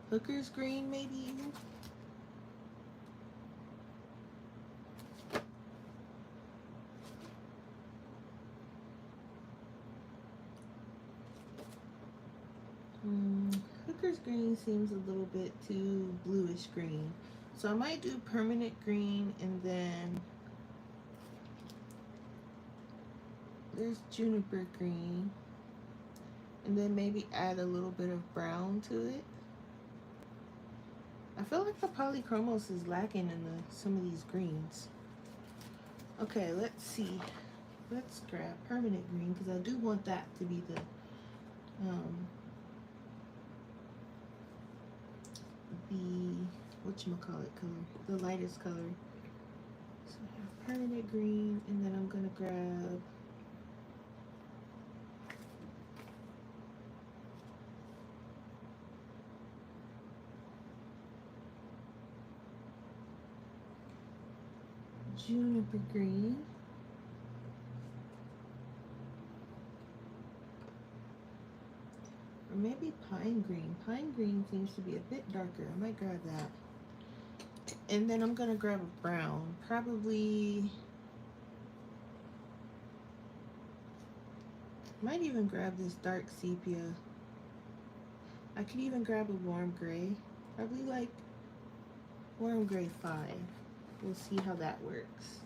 hooker's green maybe even. Hooker's green seems a little bit too bluish green. So I might do permanent green, and then there's juniper green, and then maybe add a little bit of brown to it. I feel like the polychromos is lacking in some of these greens. Okay, let's see. Let's grab permanent green because I do want that to be the whatchamacallit color, the lightest color. So I have permanent green, and then I'm gonna grab juniper green. Or maybe pine green. Pine green seems to be a bit darker. I might grab that. And then I'm gonna grab a brown. Probably might even grab this dark sepia. I could even grab a warm gray. Probably like warm gray 5. We'll see how that works.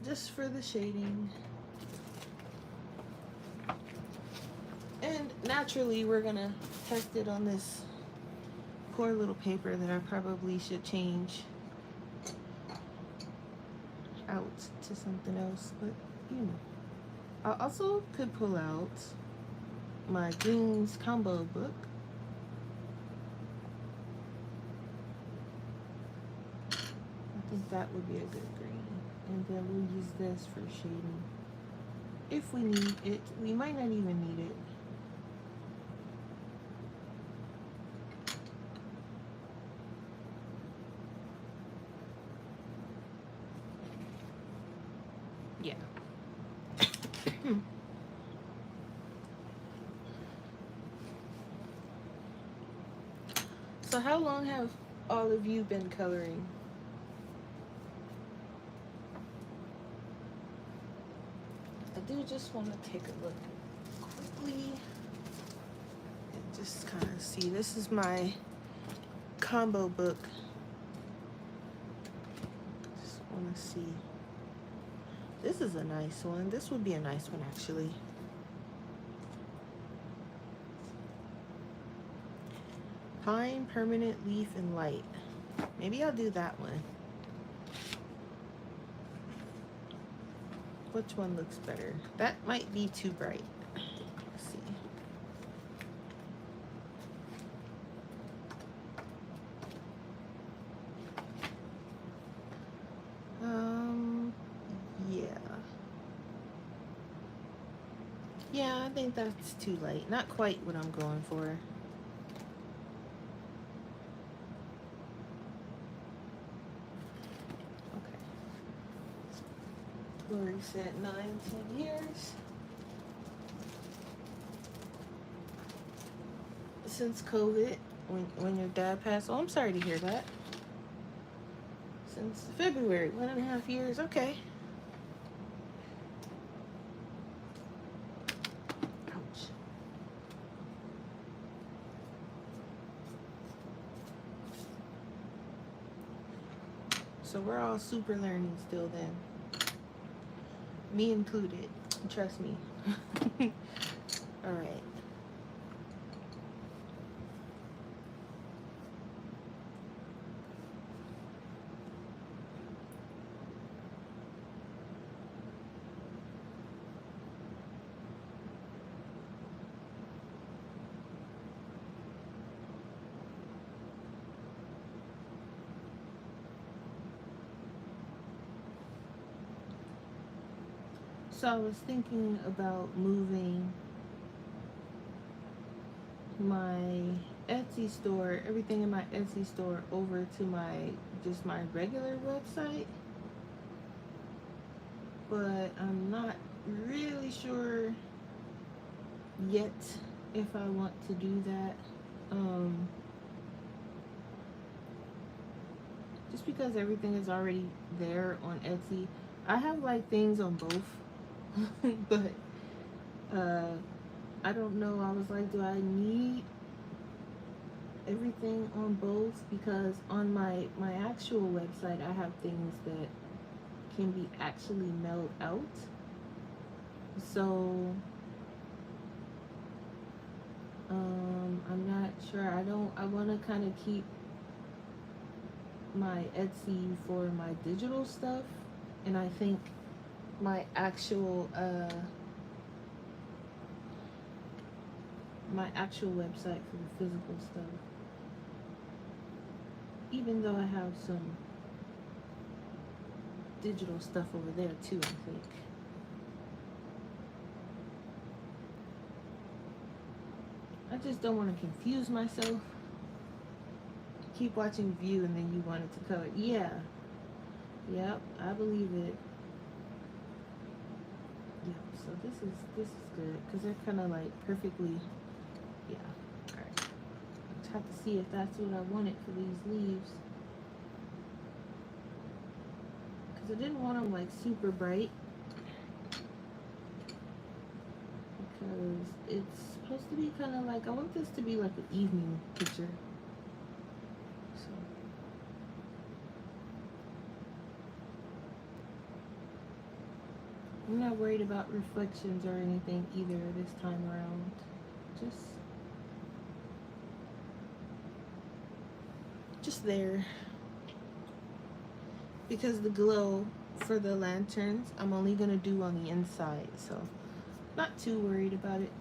Just for the shading. And naturally we're gonna test it on this poor little paper that I probably should change out to something else, but you know. I also could pull out my greens combo book. I think that would be a good green. And then we'll use this for shading. If we need it, we might not even need it. Yeah. So how long have all of you been coloring? I do just want to take a look quickly and just kind of see. This is my combo book. Just want to see. This is a nice one. This would be a nice one actually. Pine, permanent, leaf, and light. Maybe I'll do that one. Which one looks better? That might be too bright. Let's see. Yeah. Yeah, I think that's too light. Not quite what I'm going for. Lori said 9-10 years since COVID, when your dad passed. Oh, I'm sorry to hear that. Since February, 1.5 years. Okay. Ouch. So we're all super learning still then. Me included. Trust me. All right. So I was thinking about moving my Etsy store, everything in my Etsy store over to my regular website, but I'm not really sure yet if I want to do that. Just because everything is already there on Etsy. I have like things on both, but I don't know. I was like, do I need everything on both? Because on my actual website, I have things that can be actually mailed out. So I'm not sure. I want to kind of keep my Etsy for my digital stuff, and I think my actual website for the physical stuff, even though I have some digital stuff over there too, I think. I just don't want to confuse myself. Keep watching View and then you want it to color. Yeah. Yep, I believe it. Yep, so this is good because they're kind of like perfectly, yeah. Alright. Just have to see if that's what I wanted for these leaves. Because I didn't want them like super bright. Because it's supposed to be kind of like, I want this to be like an evening picture. So I'm not worried about reflections or anything either this time around. Just there. Because the glow for the lanterns, I'm only gonna do on the inside, so not too worried about it.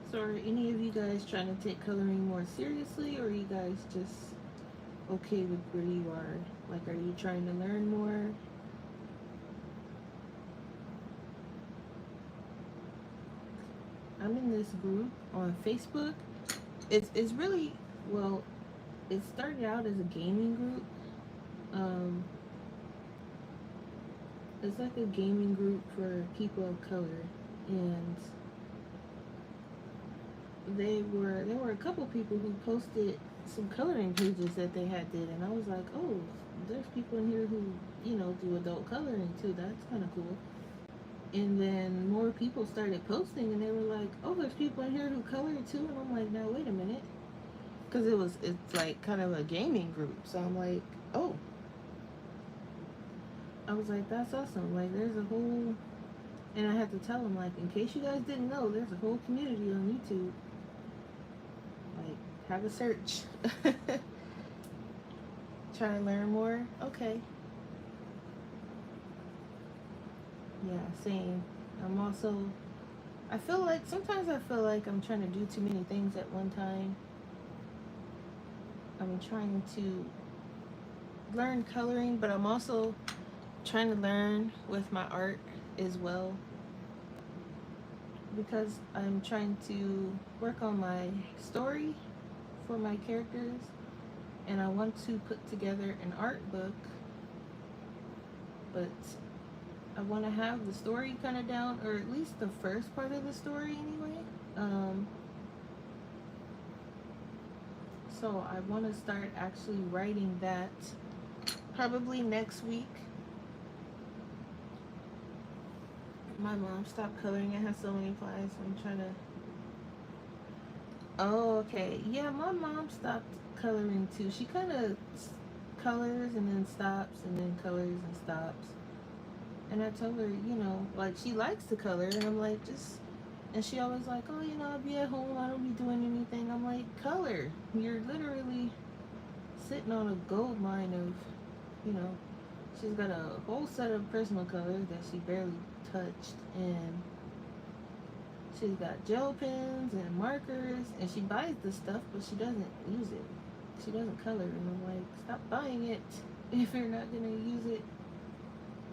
So are any of you guys trying to take coloring more seriously, or are you guys just okay with where you are? Like, are you trying to learn more? I'm in this group on Facebook. It's really, well, it started out as a gaming group. It's like a gaming group for people of color, and there were a couple people who posted some coloring pages that they had did, and I was like, oh, there's people in here who, you know, do adult coloring too. That's kind of cool. And then more people started posting, and they were like, oh, there's people in here who color too. And I'm like, now wait a minute, because it's like kind of a gaming group. So I'm like, oh, I was like, that's awesome. Like, there's a whole, and I had to tell them, like, in case you guys didn't know, there's a whole community on YouTube. Like, have a search. Try to learn more. Okay. Yeah, same. I'm also, sometimes I feel like I'm trying to do too many things at one time. I'm trying to learn coloring, but I'm also trying to learn with my art as well, because I'm trying to work on my story for my characters, and I want to put together an art book, but I want to have the story kind of down, or at least the first part of the story anyway. So I want to start actually writing that probably next week. My mom stopped coloring. It has so many flies. I'm trying to. Oh, okay. Yeah, my mom stopped coloring too. She kind of colors and then stops and then colors and stops. And I told her, you know, like, she likes to color, and I'm like, just. And she always like, oh, you know, I'll be at home. I don't be doing anything. I'm like, color. You're literally sitting on a gold mine of you know, she's got a whole set of Prismacolor that she barely touched, and she's got gel pens and markers, and she buys the stuff, but she doesn't use it. She doesn't color, and I'm like, stop buying it if you're not gonna use it.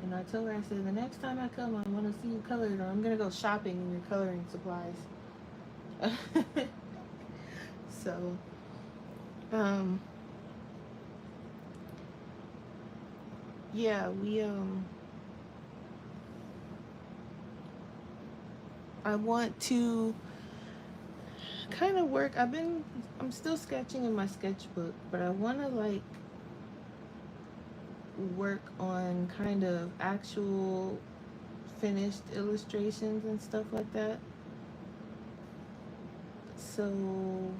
And I told her, I said, the next time I come, I want to see you colored, or I'm gonna go shopping in your coloring supplies. So, um, yeah, I want to kind of work. I'm still sketching in my sketchbook, but I want to like work on kind of actual finished illustrations and stuff like that. So,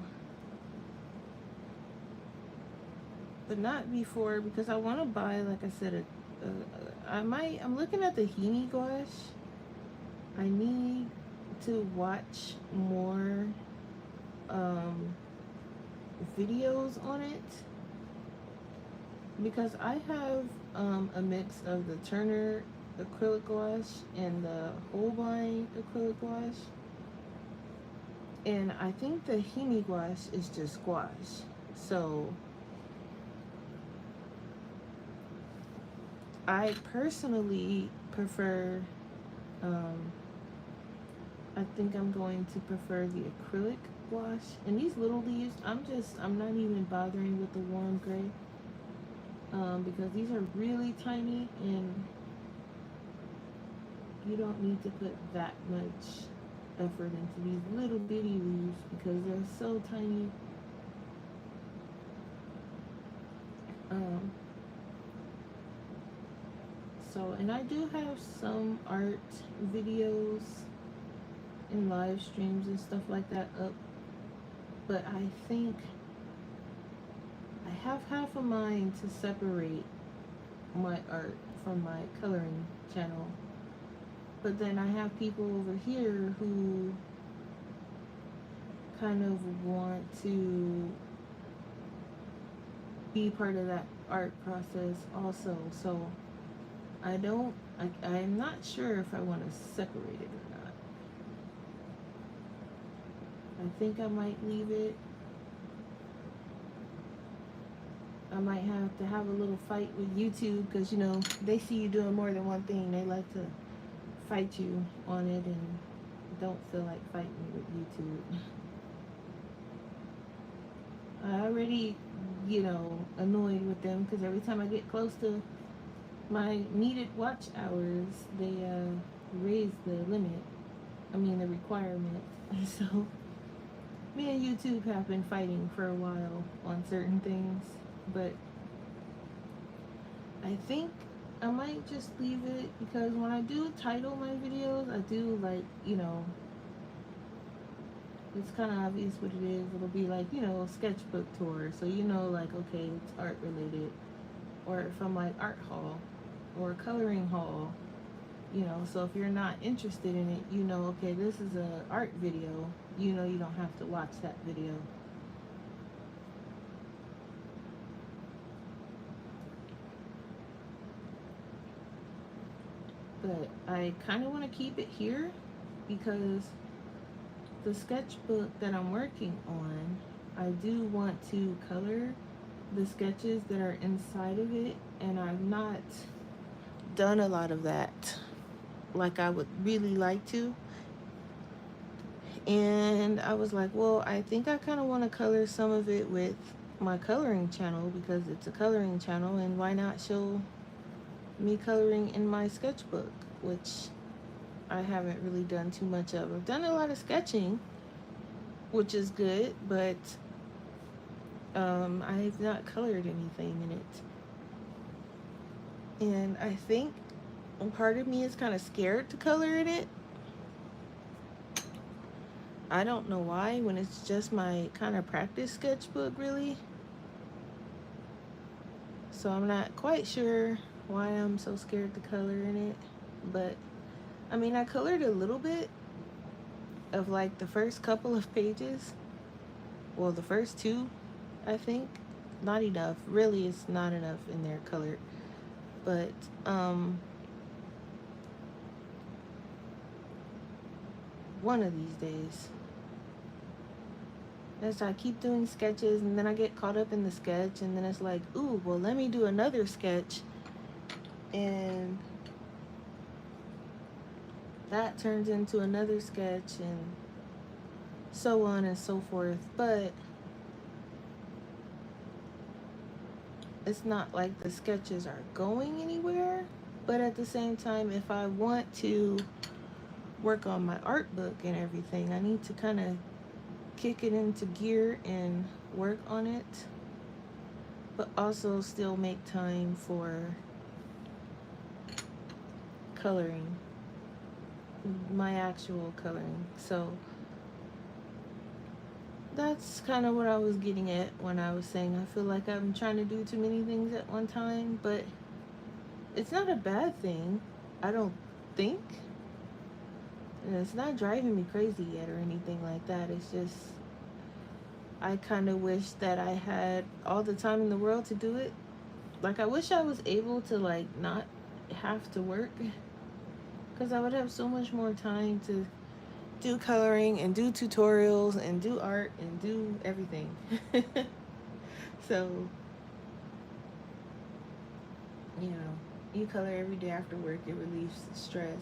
but not before, because I want to buy, like I said, I'm looking at the Himi gouache. I need to watch more um, videos on it, because I have a mix of the Turner acrylic gouache and the Holbein acrylic gouache, and I think the Himi gouache is just gouache. So I personally prefer, I think I'm going to prefer the acrylic gouache. And these little leaves, I'm not even bothering with the warm gray, because these are really tiny, and you don't need to put that much effort into these little bitty leaves because they're so tiny. Um, and I do have some art videos and live streams and stuff like that up, but I think I have half a mind to separate my art from my coloring channel. But then I have people over here who kind of want to be part of that art process also. So I'm not sure if I want to separate it or not. I think I might leave it. I might have to have a little fight with YouTube, because you know they see you doing more than one thing. They like to fight you on it, and don't feel like fighting with YouTube. I already, annoyed with them, because every time I get close to my needed watch hours, they raise the limit. The requirement. So me and YouTube have been fighting for a while on certain things, but I think I might just leave it, because when I do title my videos, I do it's kind of obvious what it is. It'll be like, sketchbook tour. So like, okay, it's art related. Or from like art hall or coloring hall, so if you're not interested in it, okay, this is a art video, you don't have to watch that video. But I kind of want to keep it here, because the sketchbook that I'm working on, I do want to color the sketches that are inside of it, and I've not done a lot of that like I would really like to. And I was like, well, I think I kind of want to color some of it with my coloring channel, because it's a coloring channel, and why not show me coloring in my sketchbook, which I haven't really done too much of. I've done a lot of sketching, which is good, but I've not colored anything in it. And I think part of me is kind of scared to color in it. I don't know why, when it's just my kind of practice sketchbook, really. So I'm not quite sure why I'm so scared to color in it. But I colored a little bit of like the first couple of pages. Well, the first two, I think. Not enough. Really, it's not enough in there colored. But one of these days, as I keep doing sketches, and then I get caught up in the sketch, and then it's like, ooh, well, let me do another sketch, and that turns into another sketch, and so on and so forth. But it's not like the sketches are going anywhere. But at the same time, if I want to work on my art book and everything, I need to kind of kick it into gear and work on it, but also still make time for coloring, my actual coloring. So that's kind of what I was getting at when I was saying I feel like I'm trying to do too many things at one time, but it's not a bad thing, I don't think. And it's not driving me crazy yet or anything like that. It's just I kind of wish that I had all the time in the world to do it. Like, I wish I was able to, like, not have to work, because I would have so much more time to do coloring and do tutorials and do art and do everything. So, you know, you color every day after work, it relieves stress.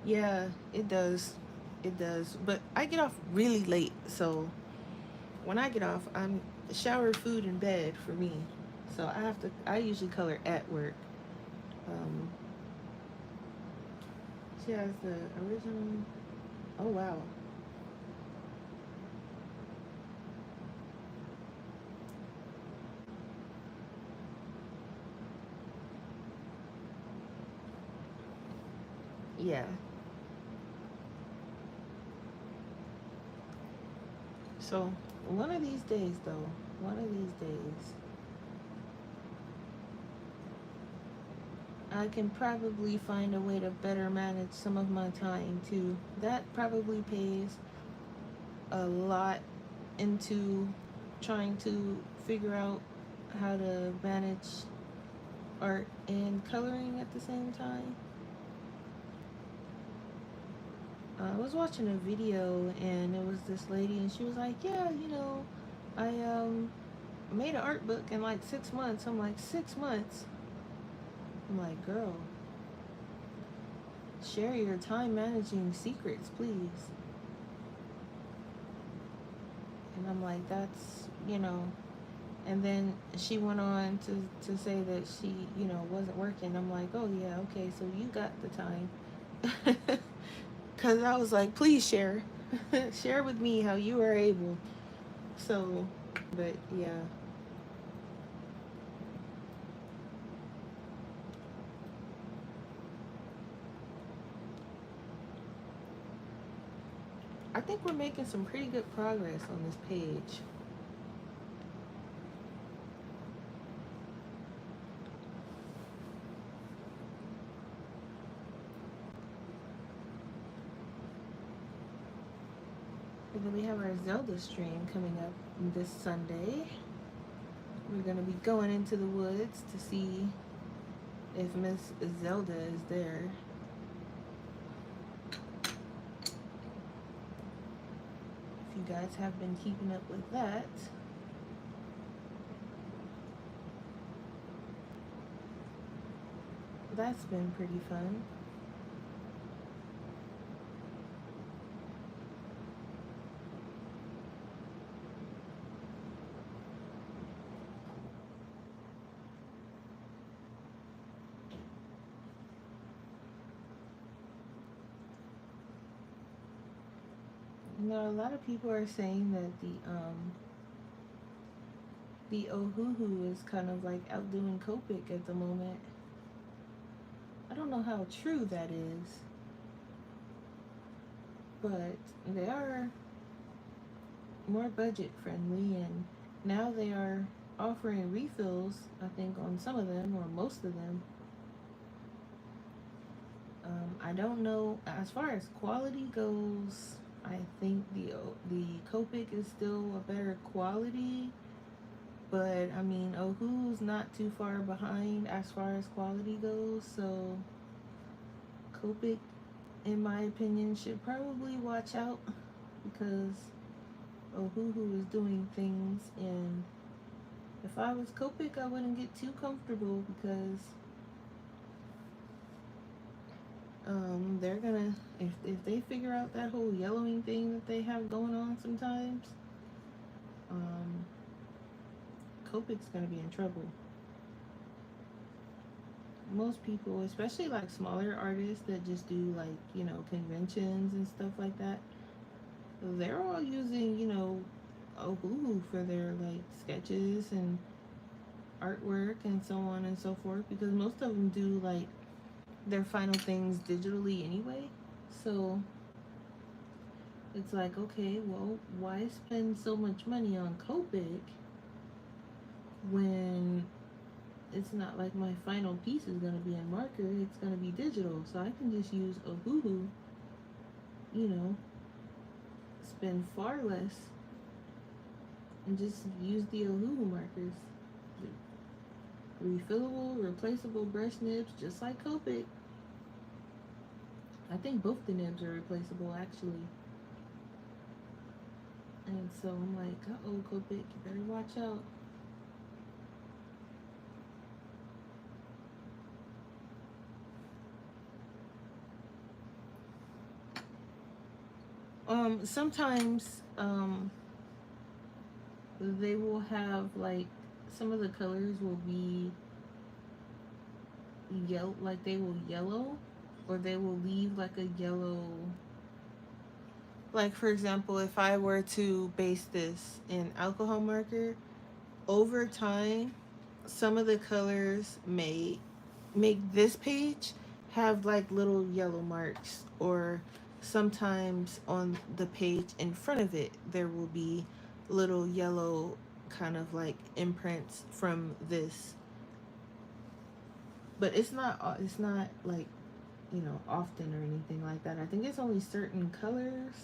Yeah, it does. It does. But I get off really late, so when I get off, I'm shower, food, and bed for me. So I usually color at work. Um, she has the original. Oh, wow. Yeah. So one of these days, though, one of these days, I can probably find a way to better manage some of my time too. That probably pays a lot into trying to figure out how to manage art and coloring at the same time. I was watching a video, and it was this lady, and she was like, yeah, I made an art book in like 6 months. I'm like, 6 months? I'm like, girl, share your time managing secrets, please. And I'm like, that's, and then she went on to say that she, wasn't working. I'm like, oh yeah, okay, so you got the time. Because I was like, please share. Share with me how you are able. So, but yeah. I think we're making some pretty good progress on this page. And then we have our Zelda stream coming up this Sunday. We're going to be going into the woods to see if Miss Zelda is there. If you guys have been keeping up with that. That's been pretty fun. A lot of people are saying that the Ohuhu is kind of like outdoing Copic at the moment. I don't know how true that is, but they are more budget friendly, and now they are offering refills, I think, on some of them or most of them. I don't know, as far as quality goes, I think the Copic is still a better quality, But I mean, Ohu's not too far behind as far as quality goes, so Copic, in my opinion, should probably watch out because Ohuhu is doing things, and if I was Copic, I wouldn't get too comfortable because they're gonna, if they figure out that whole yellowing thing that they have going on sometimes, um, Copic's gonna be in trouble. Most people, especially like smaller artists that just do like, you know, conventions and stuff like that, they're all using, you know, Ohuhu for their like sketches and artwork and so on and so forth, because most of them do like their final things digitally anyway. So it's like, okay, well, why spend so much money on Copic when it's not like my final piece is going to be in marker, it's going to be digital. So I can just use Ohuhu, you know, spend far less and just use the Ohuhu markers. Refillable, replaceable brush nibs, just like Copic. I think both the nibs are replaceable actually. And so I'm like, uh-oh, Copic, you better watch out. Sometimes they will have like some of the colors will be yellow, like they will yellow, or they will leave like a yellow. Like for example, if I were to base this in alcohol marker, over time, some of the colors may make this page have like little yellow marks, or sometimes on the page in front of it there will be little yellow kind of like imprints from this, but it's not like, you know, often or anything like that. I think it's only certain colors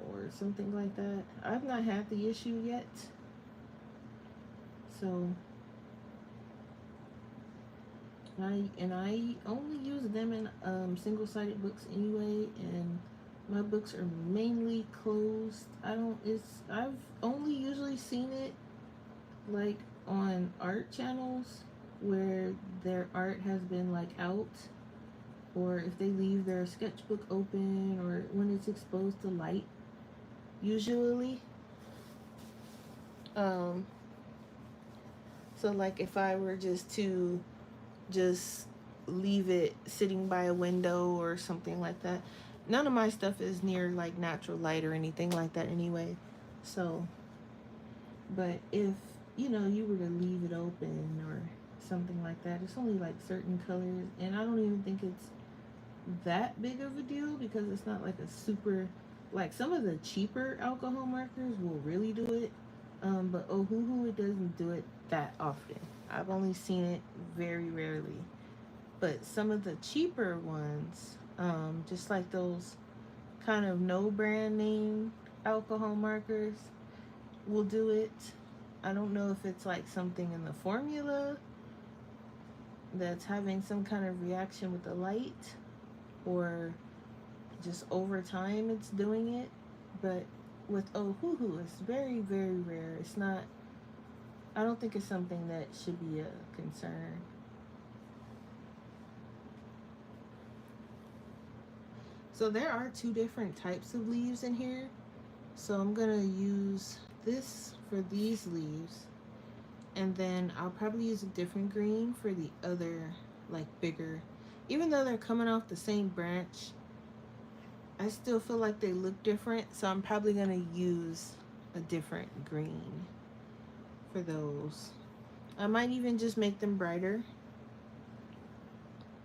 or something like that. I've not had the issue yet, so I only use them in single-sided books anyway, and my books are mainly closed. I've only usually seen it like on art channels where their art has been like out, or if they leave their sketchbook open, or when it's exposed to light usually. um so like if I were just leave it sitting by a window or something like that. None of my stuff is near like natural light or anything like that anyway. So, but if, you know, you were to leave it open or something like that, it's only like certain colors, and I don't even think it's that big of a deal because it's not like a super, like some of the cheaper alcohol markers will really do it. But Ohuhu, it doesn't do it that often. I've only seen it very rarely. But some of the cheaper ones, just like those kind of no brand name alcohol markers, will do it. I don't know if it's like something in the formula that's having some kind of reaction with the light, or just over time it's doing it. But with Ohuhu, it's very, very rare. It's not, I don't think it's something that should be a concern. So there are two different types of leaves in here. So I'm gonna use this for these leaves, and then I'll probably use a different green for the other, like bigger. Even though they're coming off the same branch, I still feel like they look different, so I'm probably gonna use a different green for those. I might even just make them brighter.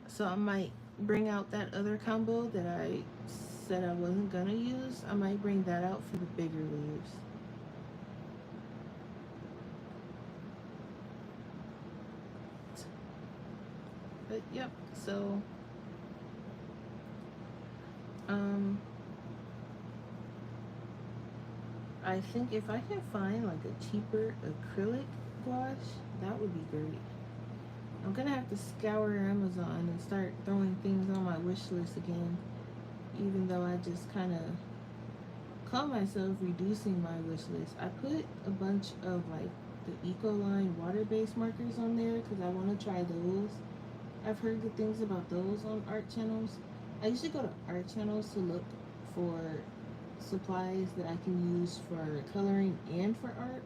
So I might bring out that other combo that I said I wasn't gonna use. I might bring that out for the bigger leaves. But yep, so I think if I can find like a cheaper acrylic gouache, that would be great. I'm gonna have to scour Amazon and start throwing things on my wish list again, even though I just kind of call myself reducing my wish list. I put a bunch of like the Ecoline water-based markers on there because I want to try those. I've heard good things about those on art channels. I usually go to art channels to look for supplies that I can use for coloring and for art.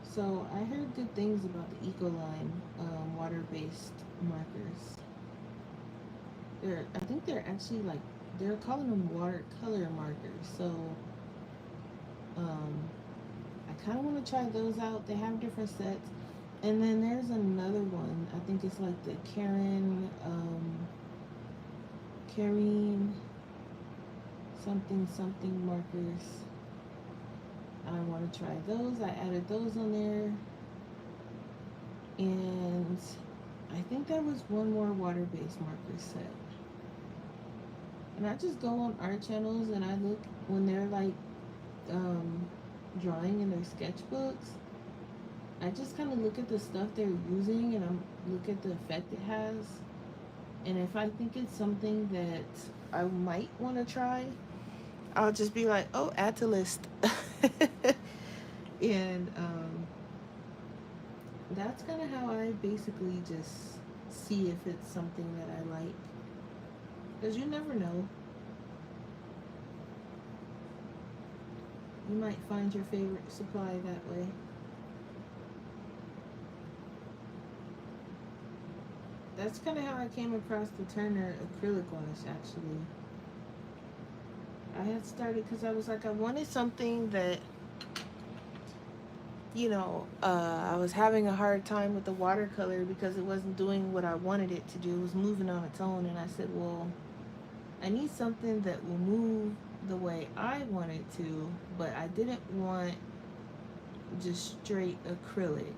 So I heard good things about the Ecoline water-based markers. I think they're actually like, they're calling them watercolor markers. So I kind of want to try those out. They have different sets. And then there's another one. I think it's like the Karen something markers. I want to try those. I added those on there. And I think there was one more water-based marker set. And I just go on art channels and I look when they're like drawing in their sketchbooks. I just kind of look at the stuff they're using and I look at the effect it has. And if I think it's something that I might want to try, I'll just be like, oh, add to list. And that's kind of how I basically just see if it's something that I like. Because you never know. You might find your favorite supply that way. That's kind of how I came across the Turner acrylic gouache, actually. I had started because I was like, I wanted something that, you know, I was having a hard time with the watercolor because it wasn't doing what I wanted it to do. It was moving on its own. And I said, well, I need something that will move the way I want it to, but I didn't want just straight acrylic.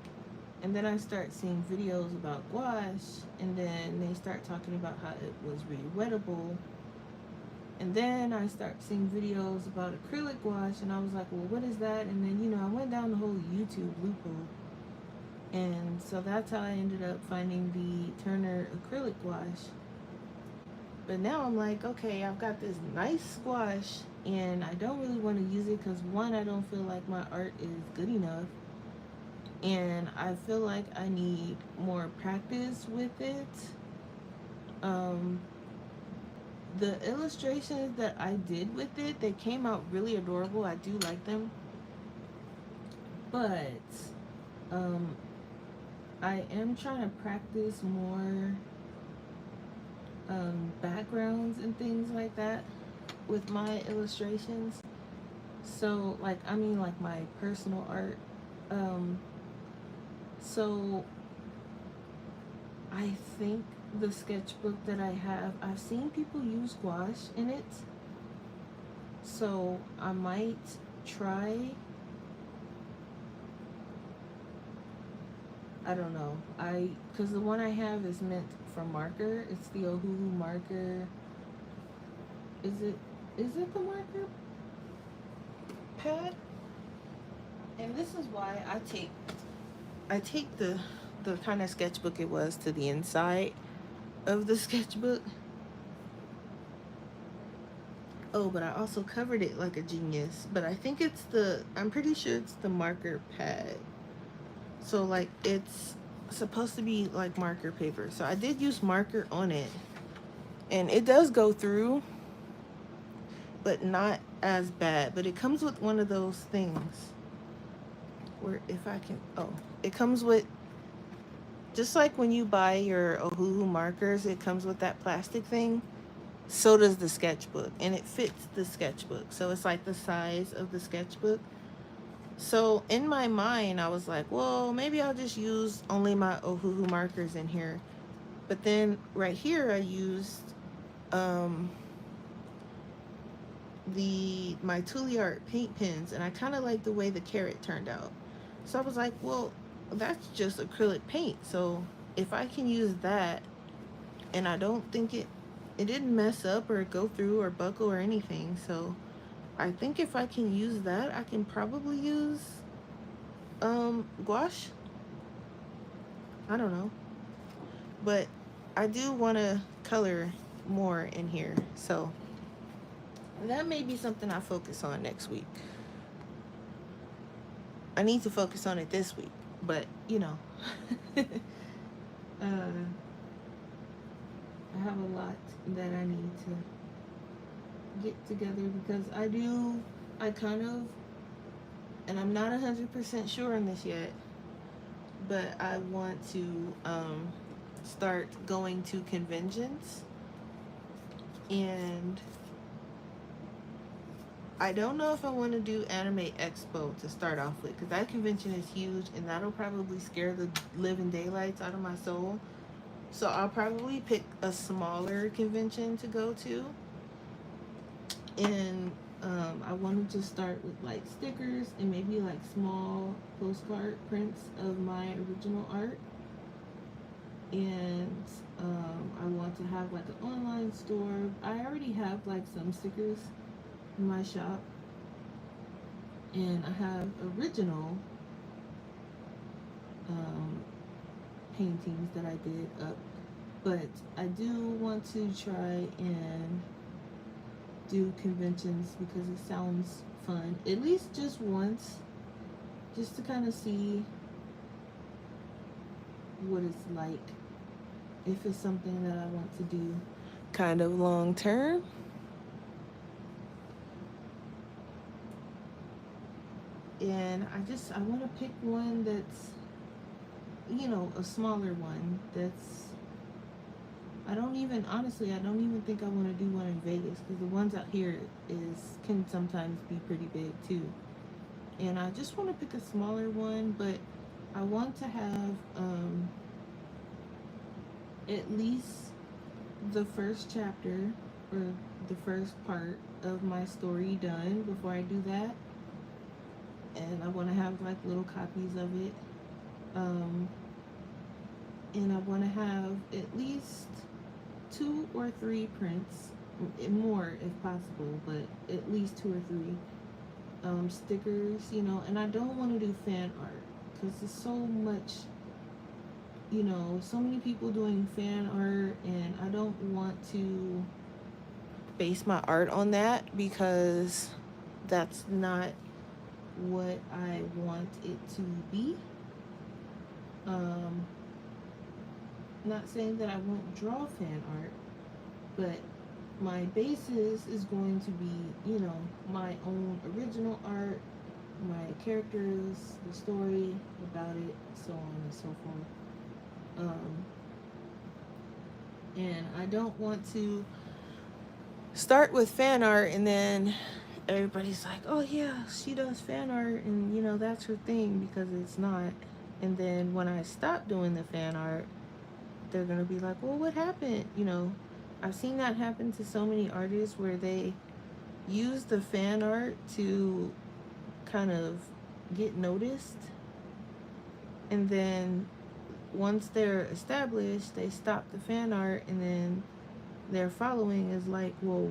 And then I start seeing videos about gouache, and then they start talking about how it was re-wettable. And then I start seeing videos about acrylic gouache, and I was like, well, what is that? And then, you know, I went down the whole YouTube loophole. And so that's how I ended up finding the Turner acrylic gouache. But now I'm like, okay, I've got this nice gouache, and I don't really want to use it because, one, I don't feel like my art is good enough. And I feel like I need more practice with it. The illustrations that I did with it, they came out really adorable. I do like them. But I am trying to practice more backgrounds and things like that with my illustrations. So, like, I mean, like my personal art. So I think the sketchbook that I have, I've seen people use gouache in it. So I might try. I don't know. Because the one I have is meant for marker. It's the Ohuhu marker. Is it the marker pad? And this is why I take the kind of sketchbook it was to the inside of the sketchbook. Oh, but I also covered it like a genius. But I think I'm pretty sure it's the marker pad. So like it's supposed to be like marker paper. So I did use marker on it. And it does go through, but not as bad. But it comes with one of those things where if I can, it comes with, just like when you buy your Ohuhu markers, it comes with that plastic thing. So does the sketchbook, and it fits the sketchbook. So it's like the size of the sketchbook. So in my mind, I was like, well, maybe I'll just use only my Ohuhu markers in here. But then right here, I used my Tuli-Art paint pens, and I kind of like the way the carrot turned out. So I was like, well, that's just acrylic paint. So if I can use that, and I don't think it didn't mess up or go through or buckle or anything. So I think if I can use that, I can probably use gouache. I don't know. But I do want to color more in here. So that may be something I focus on next week. I need to focus on it this week. But, you know, I have a lot that I need to get together because I kind of, and I'm not 100% sure on this yet, but I want to start going to conventions. And I don't know if I want to do Anime Expo to start off with, because that convention is huge and that'll probably scare the living daylights out of my soul. So I'll probably pick a smaller convention to go to. And I wanted to start with like stickers and maybe like small postcard prints of my original art. And I want to have like an online store. I already have like some stickers in my shop, and I have original paintings that I did up, but I do want to try and do conventions because it sounds fun, at least just once, just to kind of see what it's like, if it's something that I want to do kind of long term. And I want to pick one that's, you know, a smaller one that's, I don't even think I want to do one in Vegas, because the ones out here can sometimes be pretty big too. And I just want to pick a smaller one, but I want to have at least the first chapter or the first part of my story done before I do that. And I want to have like little copies of it. And I want to have at least 2 or 3 prints, more if possible, but at least 2 or 3 stickers, you know. And I don't want to do fan art because there's so much, you know, so many people doing fan art, and I don't want to base my art on that because that's not what I want it to be. Not saying that I won't draw fan art, but my basis is going to be, you know, my own original art, my characters, the story about it, so on and so forth. And I don't want to start with fan art and then everybody's like, oh yeah, she does fan art and, you know, that's her thing, because it's not. And then when I stop doing the fan art, they're gonna be like, well, what happened? You know, I've seen that happen to so many artists where they use the fan art to kind of get noticed, and then once they're established, they stop the fan art, and then their following is like, well,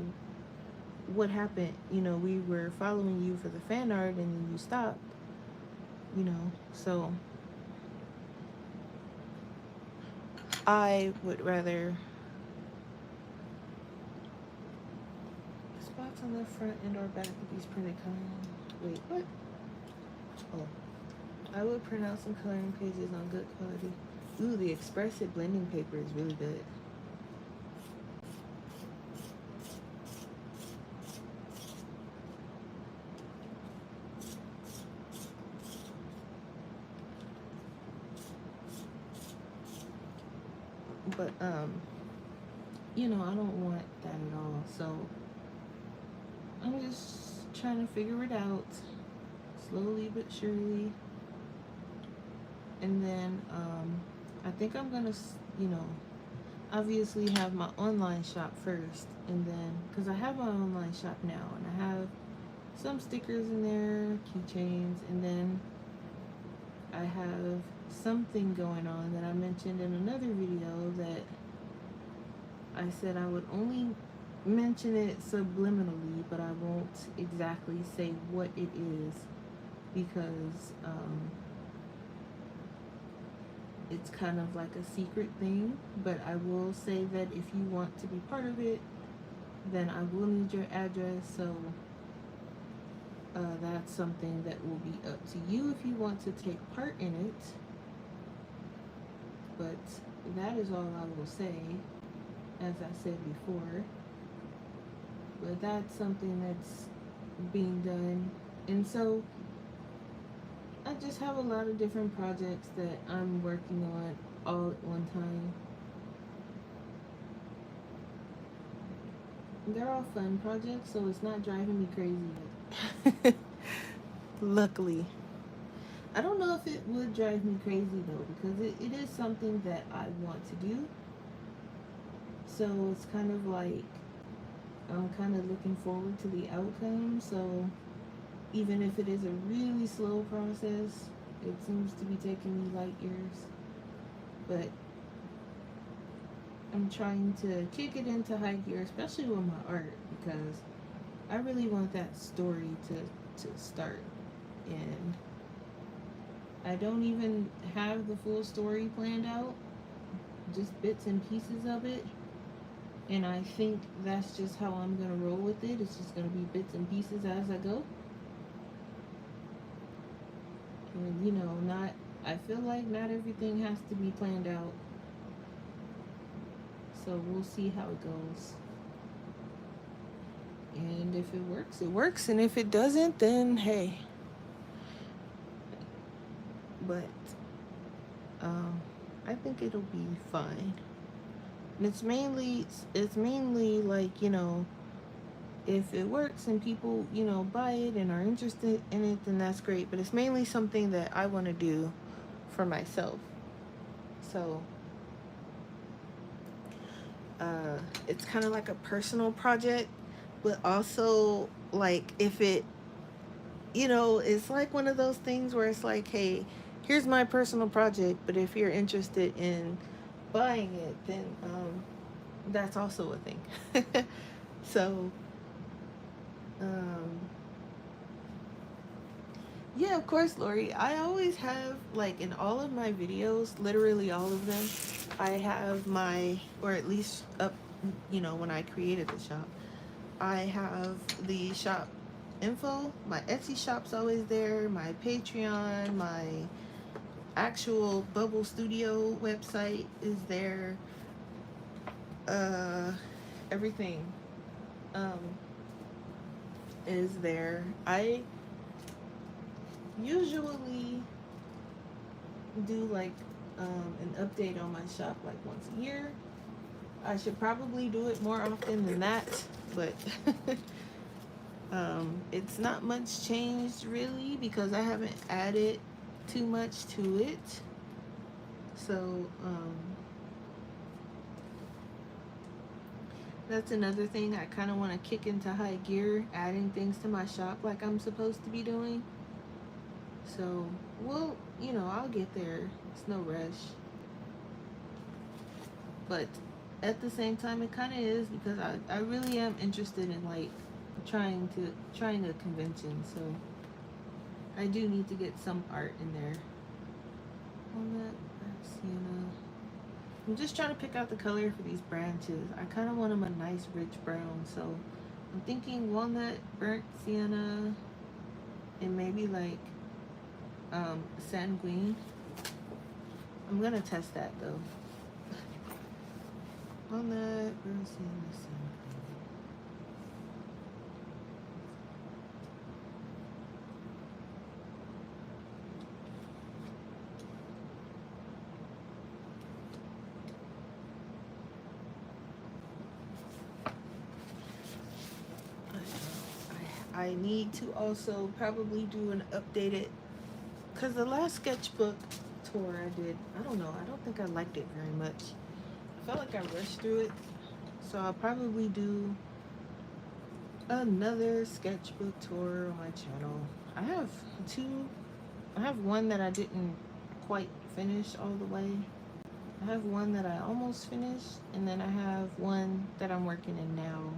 what happened? You know, we were following you for the fan art and then you stopped, you know. So I would rather spots on the front and or back of these printed coloring. Wait, what? Oh, I would print out some coloring pages on good quality. Ooh, the expressive blending paper is really good. But you know, I don't want that at all. So I'm just trying to figure it out slowly but surely. And then I think I'm gonna, you know, obviously have my online shop first, and then because I have my online shop now and I have some stickers in there, keychains, and then I have something going on that I mentioned in another video that I said I would only mention it subliminally, but I won't exactly say what it is because it's kind of like a secret thing. But I will say that if you want to be part of it, then I will need your address. So that's something that will be up to you if you want to take part in it. But that is all I will say, as I said before. But that's something that's being done. And so I just have a lot of different projects that I'm working on all at one time. They're all fun projects, so it's not driving me crazy yet. Luckily. I don't know if it would drive me crazy though, because it is something that I want to do. So it's kind of like I'm kind of looking forward to the outcome. So even if it is a really slow process, it seems to be taking me light years. But I'm trying to kick it into high gear, especially with my art, because I really want that story to start. And I don't even have the full story planned out, just bits and pieces of it. And I think that's just how I'm going to roll with it. It's just going to be bits and pieces as I go. And, you know, I feel like not everything has to be planned out. So we'll see how it goes. And if it works, it works. And if it doesn't, then hey. But I think it'll be fine. And it's mainly like, you know, if it works and people, you know, buy it and are interested in it, then that's great. But it's mainly something that I want to do for myself. So it's kind of like a personal project, but also like if it, you know, it's like one of those things where it's like, hey, here's my personal project, but if you're interested in buying it, then that's also a thing. So um yeah, of course, Lori. I always have, like, in all of my videos, literally all of them, I have my, or at least up, you know, when I created the shop, I have the shop info. My Etsy shop's always there. My Patreon, my actual Bubble Studio website is there. Everything um, is there. I usually do like an update on my shop like once a year. I should probably do it more often than that, but it's not much changed really because I haven't added too much to it. So that's another thing I kind of want to kick into high gear, adding things to my shop like I'm supposed to be doing. So, well, you know, I'll get there. It's no rush. But at the same time, it kind of is because I really am interested in like trying a convention. So I do need to get some art in there. Walnut, sienna. I'm just trying to pick out the color for these branches. I kind of want them a nice rich brown. So I'm thinking walnut, burnt sienna, and maybe like sanguine. I'm gonna test that though. Walnut, burnt sienna, sanguine. I need to also probably do an updated, because the last sketchbook tour I did, I don't know, I don't think I liked it very much. I felt like I rushed through it. So I'll probably do another sketchbook tour on my channel. I have one that I didn't quite finish all the way. I have one that I almost finished, and then I have one that I'm working in now.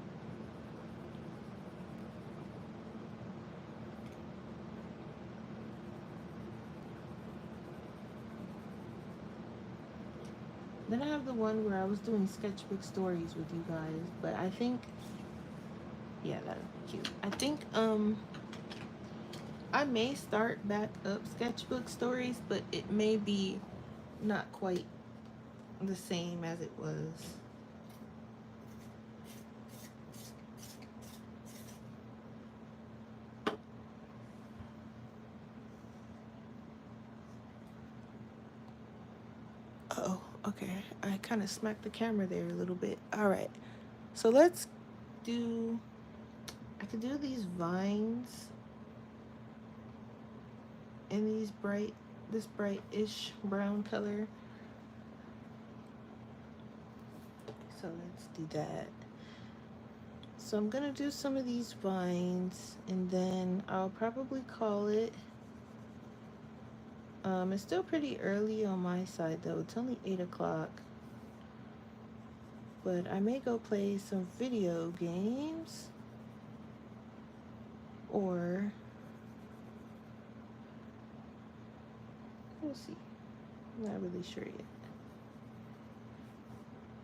Then I have the one where I was doing sketchbook stories with you guys, but I think, yeah, that's cute. I think I may start back up sketchbook stories, but it may be not quite the same as it was. Oh, okay. I kind of smacked the camera there a little bit. All right. So let's do, I could do these vines in this brightish brown color. So let's do that. So I'm gonna do some of these vines, and then I'll probably call it. It's still pretty early on my side though. It's only 8 o'clock. But I may go play some video games, or we'll see. I'm not really sure yet.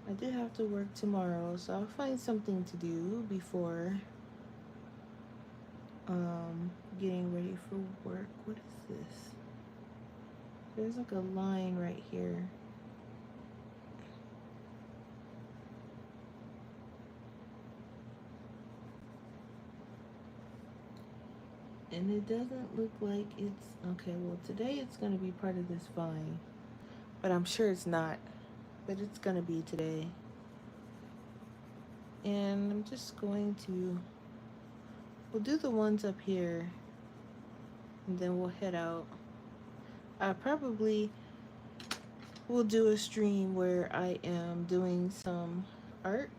I do have to work tomorrow, so I'll find something to do before getting ready for work. What is this? There's like a line right here. And it doesn't look like it's okay. Well, today it's going to be part of this vine, but I'm sure it's not. But it's going to be today. And I'm just going to, we'll do the ones up here, and then we'll head out. I probably will do a stream where I am doing some art.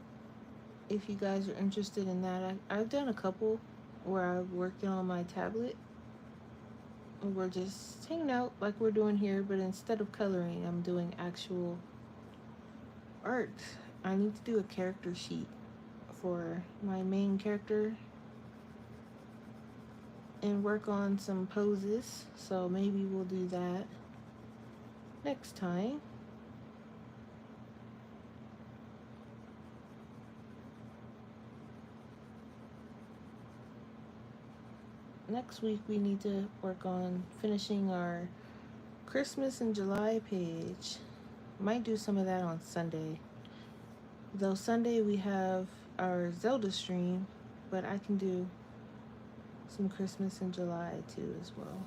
If you guys are interested in that, I've done a couple where I've worked on my tablet. We're just hanging out like we're doing here, but instead of coloring, I'm doing actual art. I need to do a character sheet for my main character and work on some poses, so maybe we'll do that next time. Next week we need to work on finishing our Christmas in July page. Might do some of that on Sunday. Though Sunday we have our Zelda stream, but I can do some Christmas in July too as well.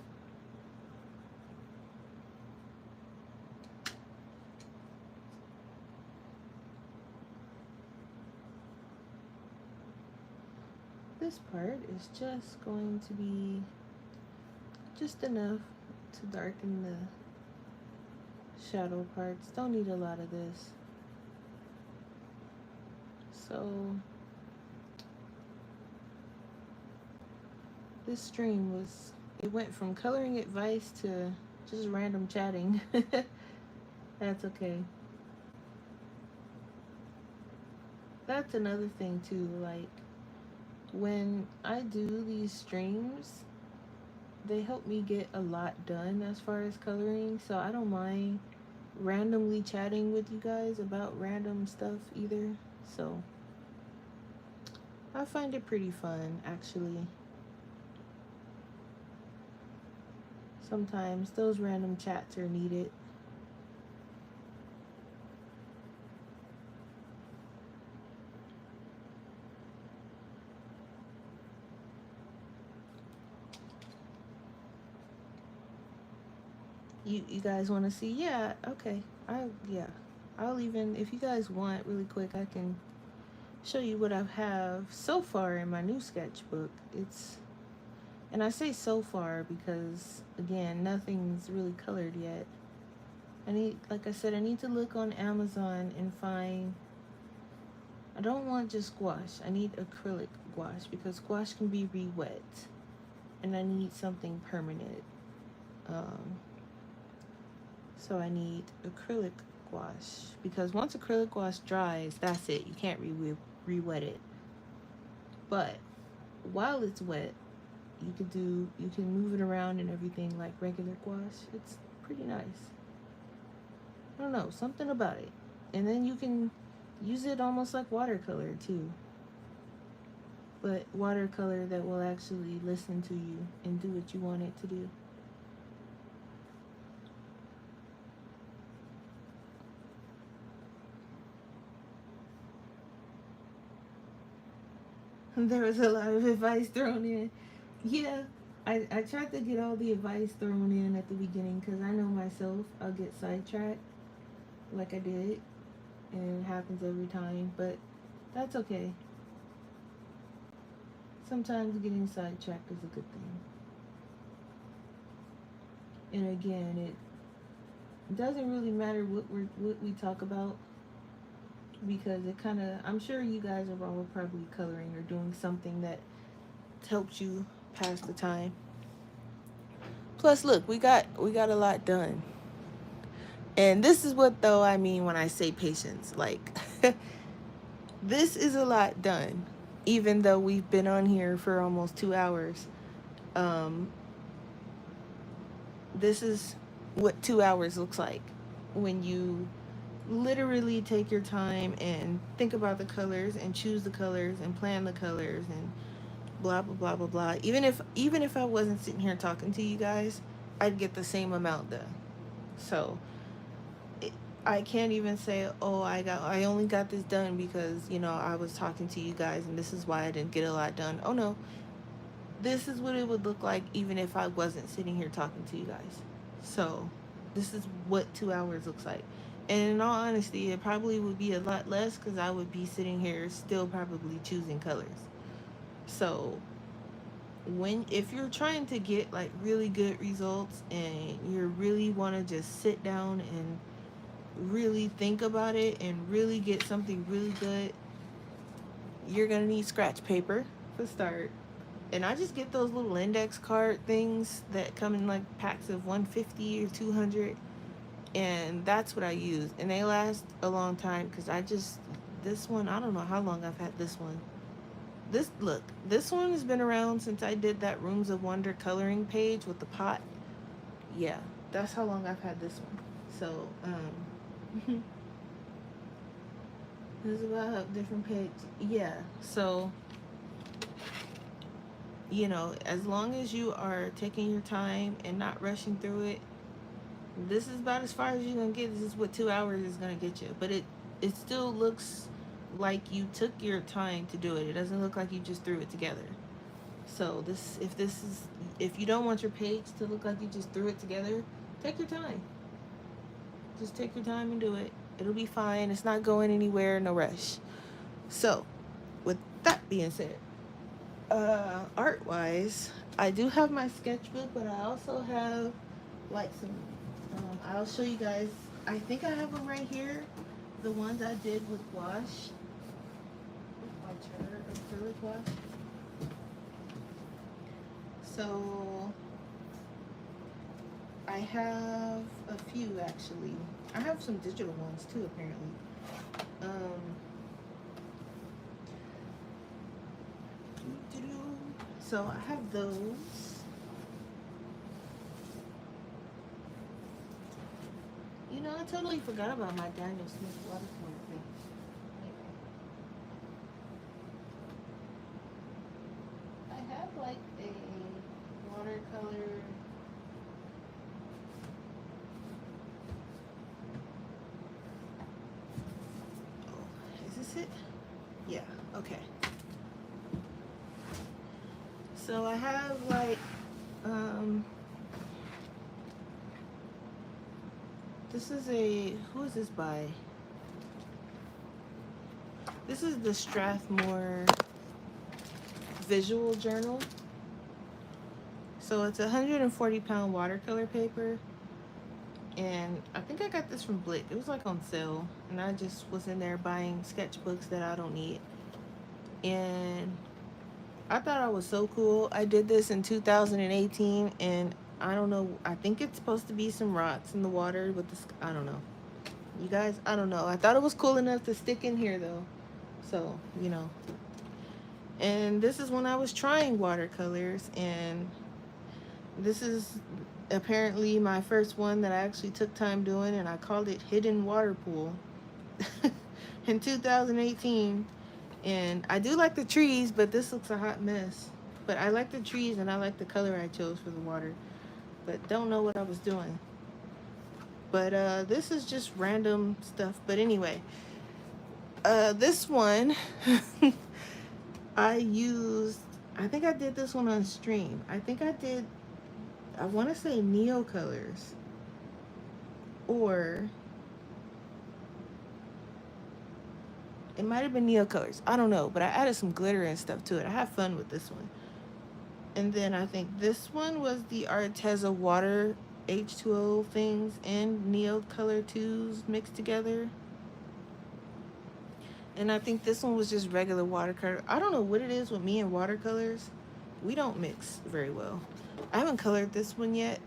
This part is just going to be just enough to darken the shadow parts. Don't need a lot of this. So this stream was, it went from coloring advice to just random chatting. That's okay. That's another thing too, like when I do these streams, they help me get a lot done as far as coloring, so I don't mind randomly chatting with you guys about random stuff either. So I find it pretty fun actually. Sometimes those random chats are needed. You guys want to see? Yeah, okay. I'll even, if you guys want really quick, I can show you what I have so far in my new sketchbook. And I say so far because again, nothing's really colored yet. Like I said, I need to look on Amazon and find, I don't want just gouache. I need acrylic gouache because gouache can be re-wet, and I need something permanent. So I need acrylic wash, because once acrylic wash dries, that's it. You can't re-wet it. But while it's wet, you can move it around and everything like regular gouache. It's pretty nice. I don't know, something about it. And then you can use it almost like watercolor too. But watercolor that will actually listen to you and do what you want it to do. There was a lot of advice thrown in. Yeah, I tried to get all the advice thrown in at the beginning because I know myself, I'll get sidetracked like I did, and it happens every time, but that's okay. Sometimes getting sidetracked is a good thing. And again, it doesn't really matter what we talk about, because it kind of, I'm sure you guys are all probably coloring or doing something that helps you pass the time. Plus, look, we got a lot done. And this is what though I mean when I say patience. Like this is a lot done, even though we've been on here for almost 2 hours. Um, this is what 2 hours looks like when you literally take your time and think about the colors and choose the colors and plan the colors and blah blah blah blah blah. Even if I wasn't sitting here talking to you guys, I'd get the same amount done. So I can't even say, oh, I only got this done because, I was talking to you guys and this is why I didn't get a lot done. Oh no. This is what it would look like even if I wasn't sitting here talking to you guys. So, this is what 2 hours looks like. And in all honesty, it probably would be a lot less cuz I would be sitting here still probably choosing colors. So, if you're trying to get like really good results and you really want to just sit down and really think about it and really get something really good, you're gonna need scratch paper for start. And I just get those little index card things that come in like packs of 150 or 200, and that's what I use. And they last a long time because this one, I don't know how long I've had this one. This one has been around since I did that Rooms of Wonder coloring page with the pot. Yeah, that's how long I've had this one. So, this is about different page. Yeah, so, as long as you are taking your time and not rushing through it, this is about as far as you're gonna get. This is what 2 hours is gonna get you. But it still looks like you took your time to do it. It doesn't look like you just threw it together. So if you don't want your page to look like you just threw it together, take your time. Just take your time and do it. It'll be fine. It's not going anywhere. No rush. So, with that being said, art wise, I do have my sketchbook, but I also have like some. I'll show you guys. I think I have them right here. The ones I did with wash, my acrylic wash. So I have a few actually. I have some digital ones too, apparently. Um, so I have those. I totally forgot about my Daniel Smith watercolor thing. I have like a watercolor. Oh, is this it? Yeah, okay. So I have like, this is who is this by? This is the Strathmore Visual Journal. So it's 140-pound watercolor paper. And I think I got this from Blick. It was like on sale. And I just was in there buying sketchbooks that I don't need. And I thought I was so cool. I did this in 2018. And I don't know. I think it's supposed to be some rocks in the water with this. I don't know. You guys, I don't know. I thought it was cool enough to stick in here though. So, you know. And this is when I was trying watercolors, and this is apparently my first one that I actually took time doing, and I called it Hidden Water Pool in 2018. And I do like the trees, but this looks a hot mess. But I like the trees and I like the color I chose for the water. But don't know what I was doing. But this is just random stuff. But anyway, this one I used, I think I did this one on stream. I want to say Neo Colors. Or it might have been Neo Colors. I don't know. But I added some glitter and stuff to it. I had fun with this one. And then I think this one was the Arteza Water H2O things and Neo Color 2s mixed together. And I think this one was just regular watercolor. I don't know what it is with me and watercolors. We don't mix very well. I haven't colored this one yet.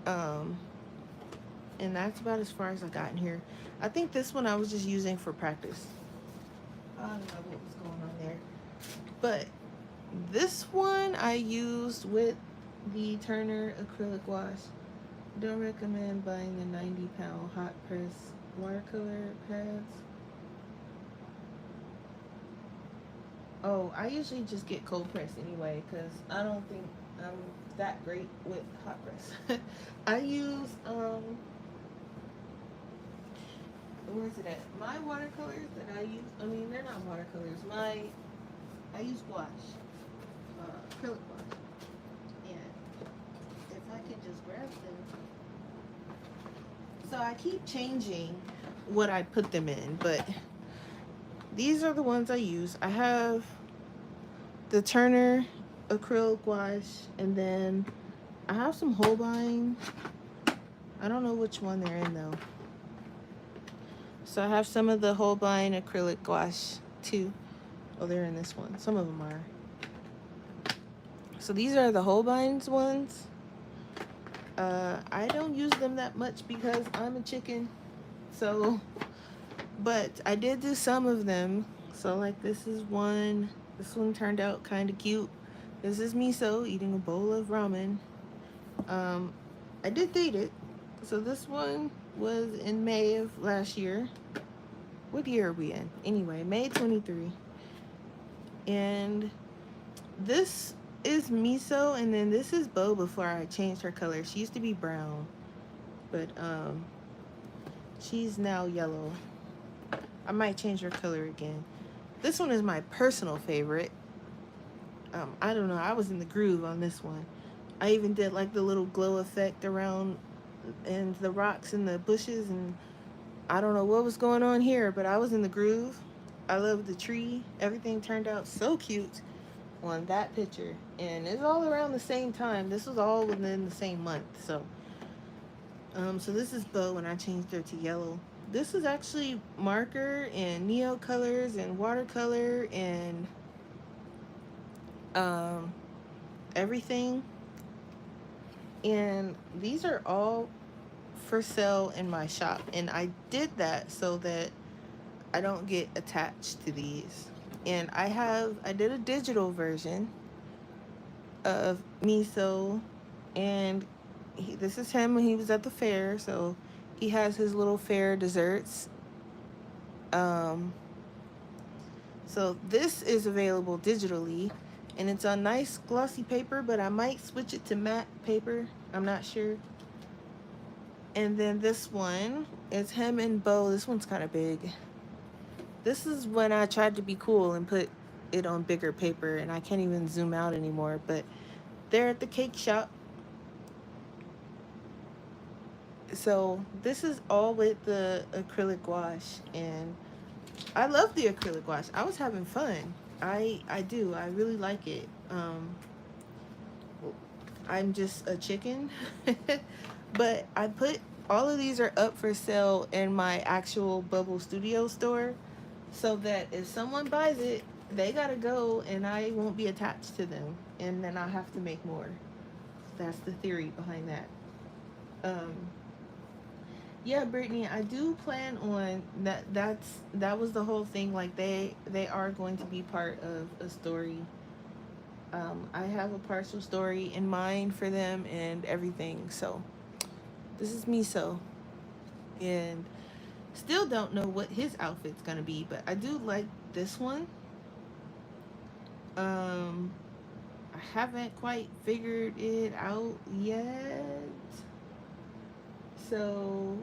And that's about as far as I got in here. I think this one I was just using for practice. I don't know what was going on there. But this one I used with the Turner acrylic wash. Don't recommend buying the 90-pound hot press watercolor pads. Oh, I usually just get cold press anyway, because I don't think I'm that great with hot press. I use, where's it at? My watercolors that I use, I mean, they're not watercolors. I use gouache, acrylic gouache. And if I can just grab them. So I keep changing what I put them in, but these are the ones I use. I have the Turner acrylic gouache, and then I have some Holbein. I don't know which one they're in though. So I have some of the Holbein acrylic gouache too. Oh, they're in this one. Some of them are. So these are the Holbein's ones. I don't use them that much because I'm a chicken. So, but I did do some of them. So like this is one. This one turned out kind of cute. This is Miso eating a bowl of ramen. I did date it. So this one was in May of last year. What year are we in? Anyway, May 23. And this is Miso, and then this is Bo before I changed her color. She used to be brown, but she's now yellow. I might change her color again. This one is my personal favorite. I don't know. I was in the groove on this one. I even did like the little glow effect around and the rocks and the bushes, and I don't know what was going on here, but I was in the groove. I love the tree. Everything turned out so cute on that picture, and it's all around the same time. This was all within the same month. So so this is Bo when I changed her to yellow. This is actually marker and Neo Colors and watercolor and everything. And these are all for sale in my shop, and I did that so that I don't get attached to these. And I did a digital version of Miso, and this is him when he was at the fair. So he has his little fair desserts. So this is available digitally, and it's on nice glossy paper, but I might switch it to matte paper. I'm not sure. And then this one is him and Bo. This one's kind of big. This is when I tried to be cool and put it on bigger paper, and I can't even zoom out anymore, but they're at the cake shop. So this is all with the acrylic gouache, and I love the acrylic gouache. I was having fun. I do. I really like it. I'm just a chicken. But I put all of these are up for sale in my actual Bubble Studio store, so that if someone buys it, they gotta go and I won't be attached to them, and then I'll have to make more. That's the theory behind that. Yeah, Brittany, I do plan on that. That was the whole thing. Like they are going to be part of a story. I have a partial story in mind for them and everything. So this is Miso, and still don't know what his outfit's gonna be, but I do like this one. Um, I haven't quite figured it out yet. So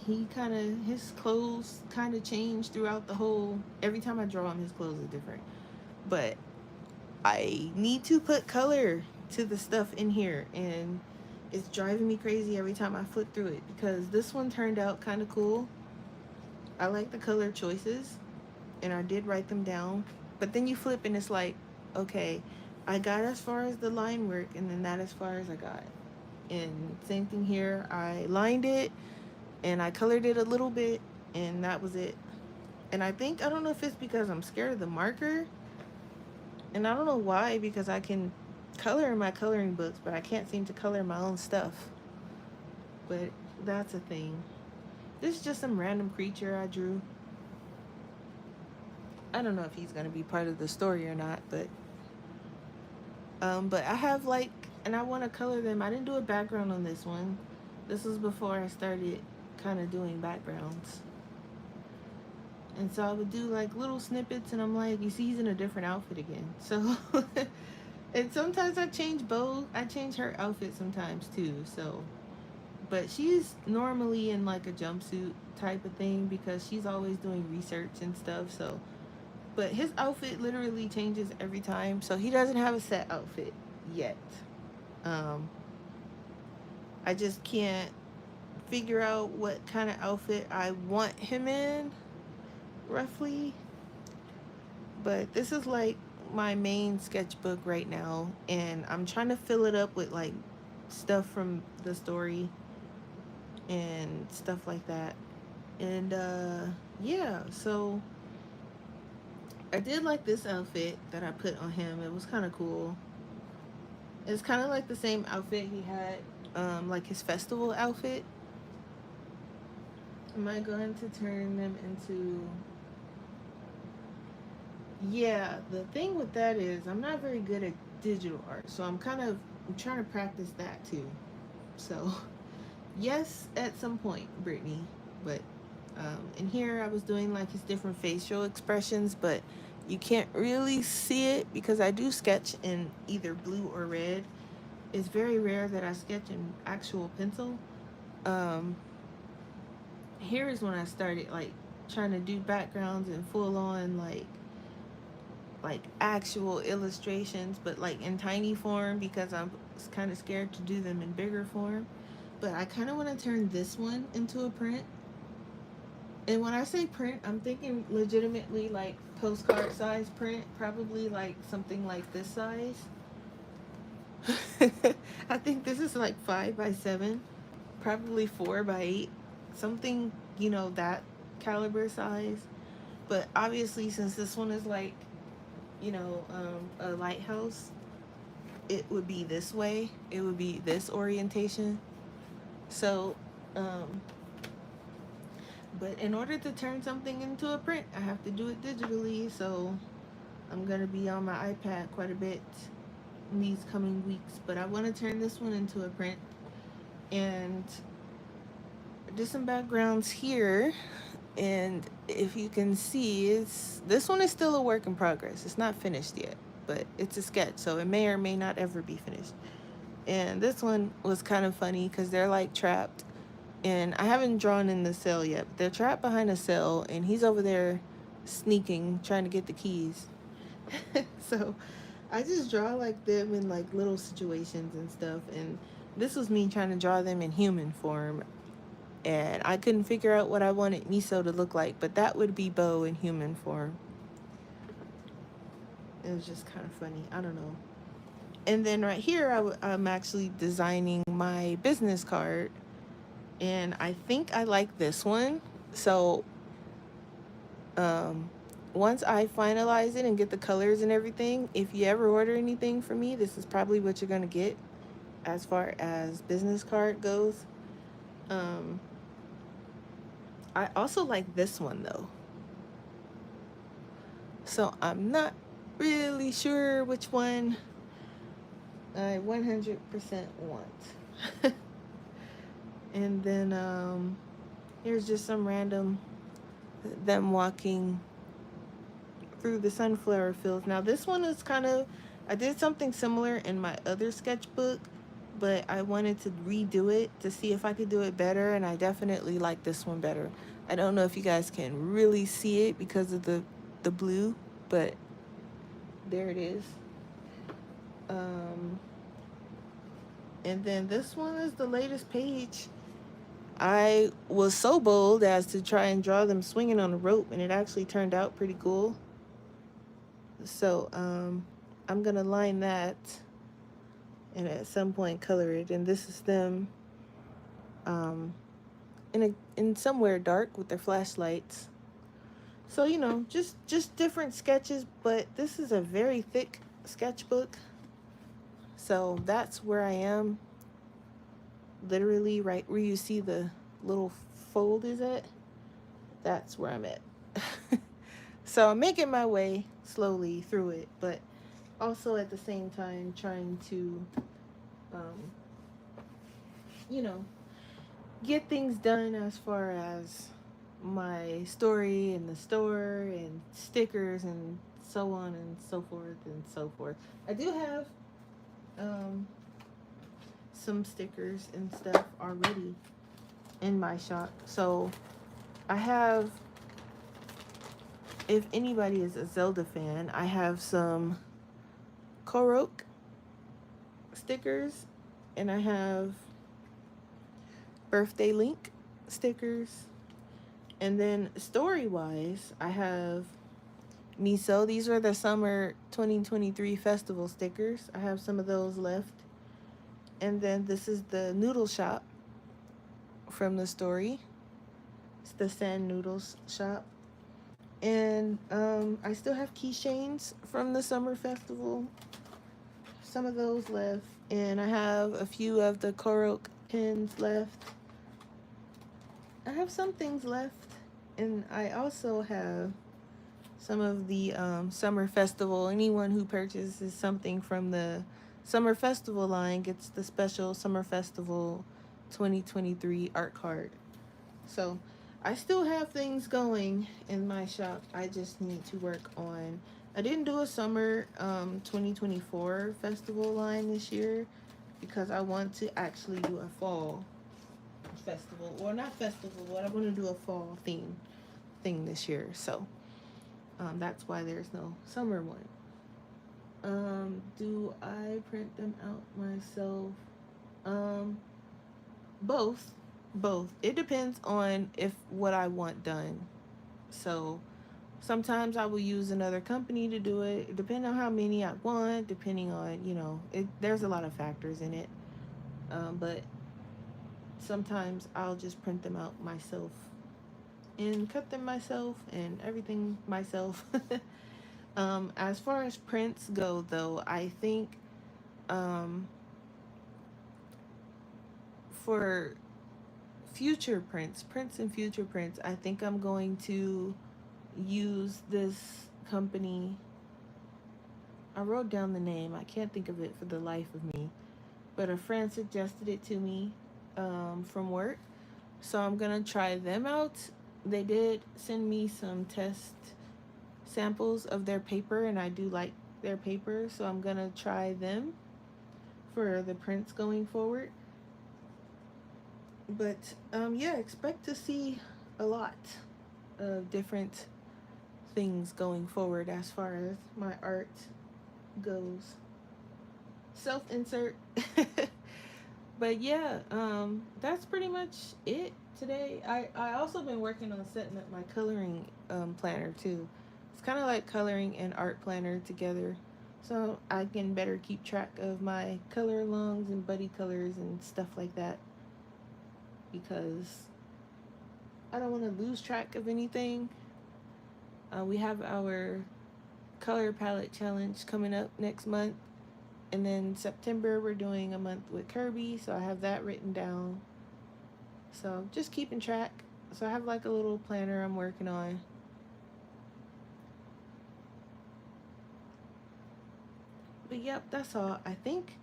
he kind of his clothes kind of change throughout the whole. Every time I draw him, his clothes are different. But I need to put color to the stuff in here, and it's driving me crazy every time I flip through it because this one turned out kind of cool. I like the color choices, and I did write them down. But then you flip, and it's like, okay, I got as far as the line work, and then that as far as I got. And same thing here. I lined it, and I colored it a little bit, and that was it. And I don't know if it's because I'm scared of the marker, and I don't know why, because I can color in my coloring books, but I can't seem to color my own stuff. But that's a thing. This is just some random creature I drew. I don't know if he's gonna be part of the story or not, but I have like, and I want to color them. I didn't do a background on this one. This was before I started kind of doing backgrounds. And so I would do like little snippets, and I'm like, you see, he's in a different outfit again. So, and sometimes I change both. I change her outfit sometimes too. So, but she's normally in like a jumpsuit type of thing because she's always doing research and stuff. So, but his outfit literally changes every time. So he doesn't have a set outfit yet. Um, I just can't figure out what kind of outfit I want him in roughly. But this is like my main sketchbook right now, and I'm trying to fill it up with like stuff from the story and stuff like that. And yeah, so I did like this outfit that I put on him. It was kind of cool. It's kind of like the same outfit he had, like his festival outfit. Am I going to turn them into? Yeah, the thing with that is I'm not very good at digital art, so I'm trying to practice that too. So yes, at some point, Brittany, but in here I was doing like his different facial expressions, but you can't really see it because I do sketch in either blue or red. It's very rare that I sketch in actual pencil. Um, Here is when I started like trying to do backgrounds and full on like actual illustrations, but like in tiny form because I'm kind of scared to do them in bigger form. But I kind of want to turn this one into a print. And when I say print, I'm thinking legitimately like postcard size print, probably like something like this size. I think this is like 5 by 7, probably 4 by 8, something, that caliber size. But obviously, since this one is like, a lighthouse, it would be this way. It would be this orientation. So, um, but in order to turn something into a print, I have to do it digitally. So I'm gonna be on my iPad quite a bit in these coming weeks. But I want to turn this one into a print and do some backgrounds here. And if you can see, it's this one is still a work in progress. It's not finished yet, but it's a sketch, so it may or may not ever be finished. And this one was kind of funny because they're like trapped, and I haven't drawn in the cell yet. But they're trapped behind a cell, and he's over there sneaking, trying to get the keys. So I just draw like them in like little situations and stuff. And this was me trying to draw them in human form, and I couldn't figure out what I wanted Miso to look like, but that would be Bo in human form. It was just kind of funny. I don't know. And then right here, I'm actually designing my business card, and I think I like this one. So um, once I finalize it and get the colors and everything, if you ever order anything from me, this is probably what you're gonna get as far as business card goes. Um, I also like this one though. So I'm not really sure which one I 100% want. And then here's just some random them walking through the sunflower fields. Now this one is kind of, I did something similar in my other sketchbook, but I wanted to redo it to see if I could do it better, and I definitely like this one better. I don't know if you guys can really see it because of the blue, but there it is. Um, and then this one is the latest page. I was so bold as to try and draw them swinging on a rope, and it actually turned out pretty cool. So I'm gonna line that and at some point color it. And this is them um, in somewhere dark with their flashlights. So you know, just different sketches, but this is a very thick sketchbook. So that's where I am, literally right where you see the little fold is at. That's where I'm at. So I'm making my way slowly through it, but also at the same time trying to, um, you know, get things done as far as my story and the store and stickers and so on and so forth and so forth. I do have um, some stickers and stuff already in my shop. So I have, if anybody is a Zelda fan, I have some Korok stickers, and I have birthday link stickers. And then story wise, I have Miso. These are the summer 2023 festival stickers. I have some of those left. And then this is the noodle shop from the story. It's the Sand Noodles shop. And I still have keychains from the summer festival. Some of those left. And I have a few of the Korok pins left. I have some things left. And I also have some of the summer festival. Anyone who purchases something from the summer festival line gets the special summer festival 2023 art card. So I still have things going in my shop. I just need to work on, I didn't do a summer 2024 festival line this year because I want to actually do a fall festival, or not festival, but I want to do a fall thing this year. So that's why there's no summer one. Do I print them out myself? Um, both, both. It depends on if what I want done. So sometimes I will use another company to do it, depending on how many I want, depending on, you know, there's a lot of factors in it. But sometimes I'll just print them out myself and cut them myself and everything myself. As far as prints go, though, I think um, for future prints and future prints, I think I'm going to use this company. I wrote down the name. I can't think of it for the life of me, but a friend suggested it to me from work. So I'm going to try them out. They did send me some test samples of their paper, and I do like their paper, so I'm going to try them for the prints going forward. But yeah, expect to see a lot of different things going forward as far as my art goes. Self insert. But yeah, that's pretty much it today. I also been working on setting up my coloring planner too. It's kind of like coloring and art planner together, so I can better keep track of my color alongs and buddy colors and stuff like that, because I don't want to lose track of anything. We have our color palette challenge coming up next month, and then September we're doing a month with Kirby, so I have that written down. So just keeping track. So I have like a little planner I'm working on. But yep, that's all. I think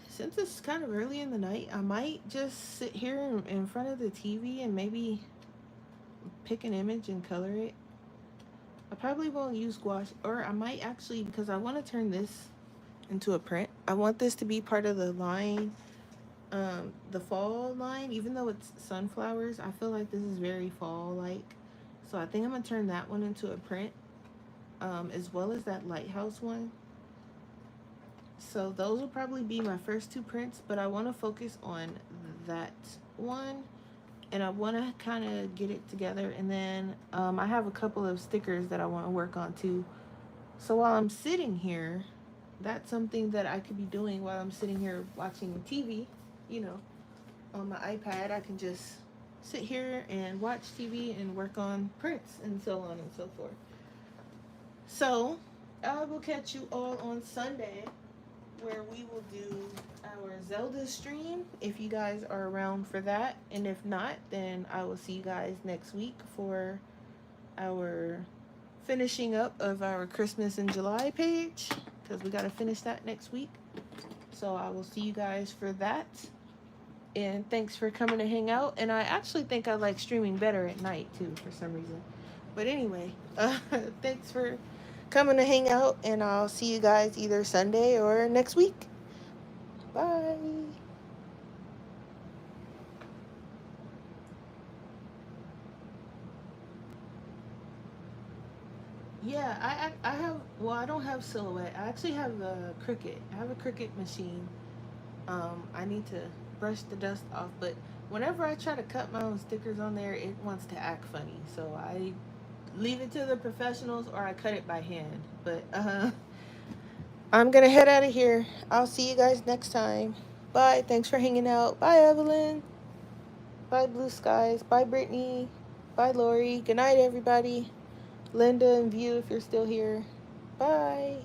since it's kind of early in the night, I might just sit here in front of the TV and maybe pick an image and color it. I probably won't use gouache, or I might actually, because I want to turn this into a print. I want this to be part of the line, the fall line. Even though it's sunflowers, I feel like this is very fall-like. So I think I'm gonna turn that one into a print, as well as that lighthouse one. So those will probably be my first two prints, but I want to focus on that one, and I want to kind of get it together. And then I have a couple of stickers that I want to work on too. So while I'm sitting here, that's something that I could be doing while I'm sitting here watching TV. You know, on my iPad, I can just sit here and watch TV and work on prints and so on and so forth. So I will catch you all on Sunday, where we will do our Zelda stream if you guys are around for that. And if not, then I will see you guys next week for our finishing up of our Christmas in July page, because we got to finish that next week. So I will see you guys for that. And thanks for coming to hang out. And I actually think I like streaming better at night too, for some reason. But anyway, thanks for coming to hang out, and I'll see you guys either Sunday or next week. Bye. Yeah, I have, well, I don't have Silhouette. I actually have a Cricut. I have a Cricut machine. I need to brush the dust off, but whenever I try to cut my own stickers on there, it wants to act funny. So I leave it to the professionals, or I cut it by hand. But I'm gonna head out of here. I'll see you guys next time. Bye. Thanks for hanging out. Bye, Evelyn. Bye, Blue Skies. Bye, Brittany. Bye, Lori. Good night, everybody. Linda and View, if you're still here. Bye.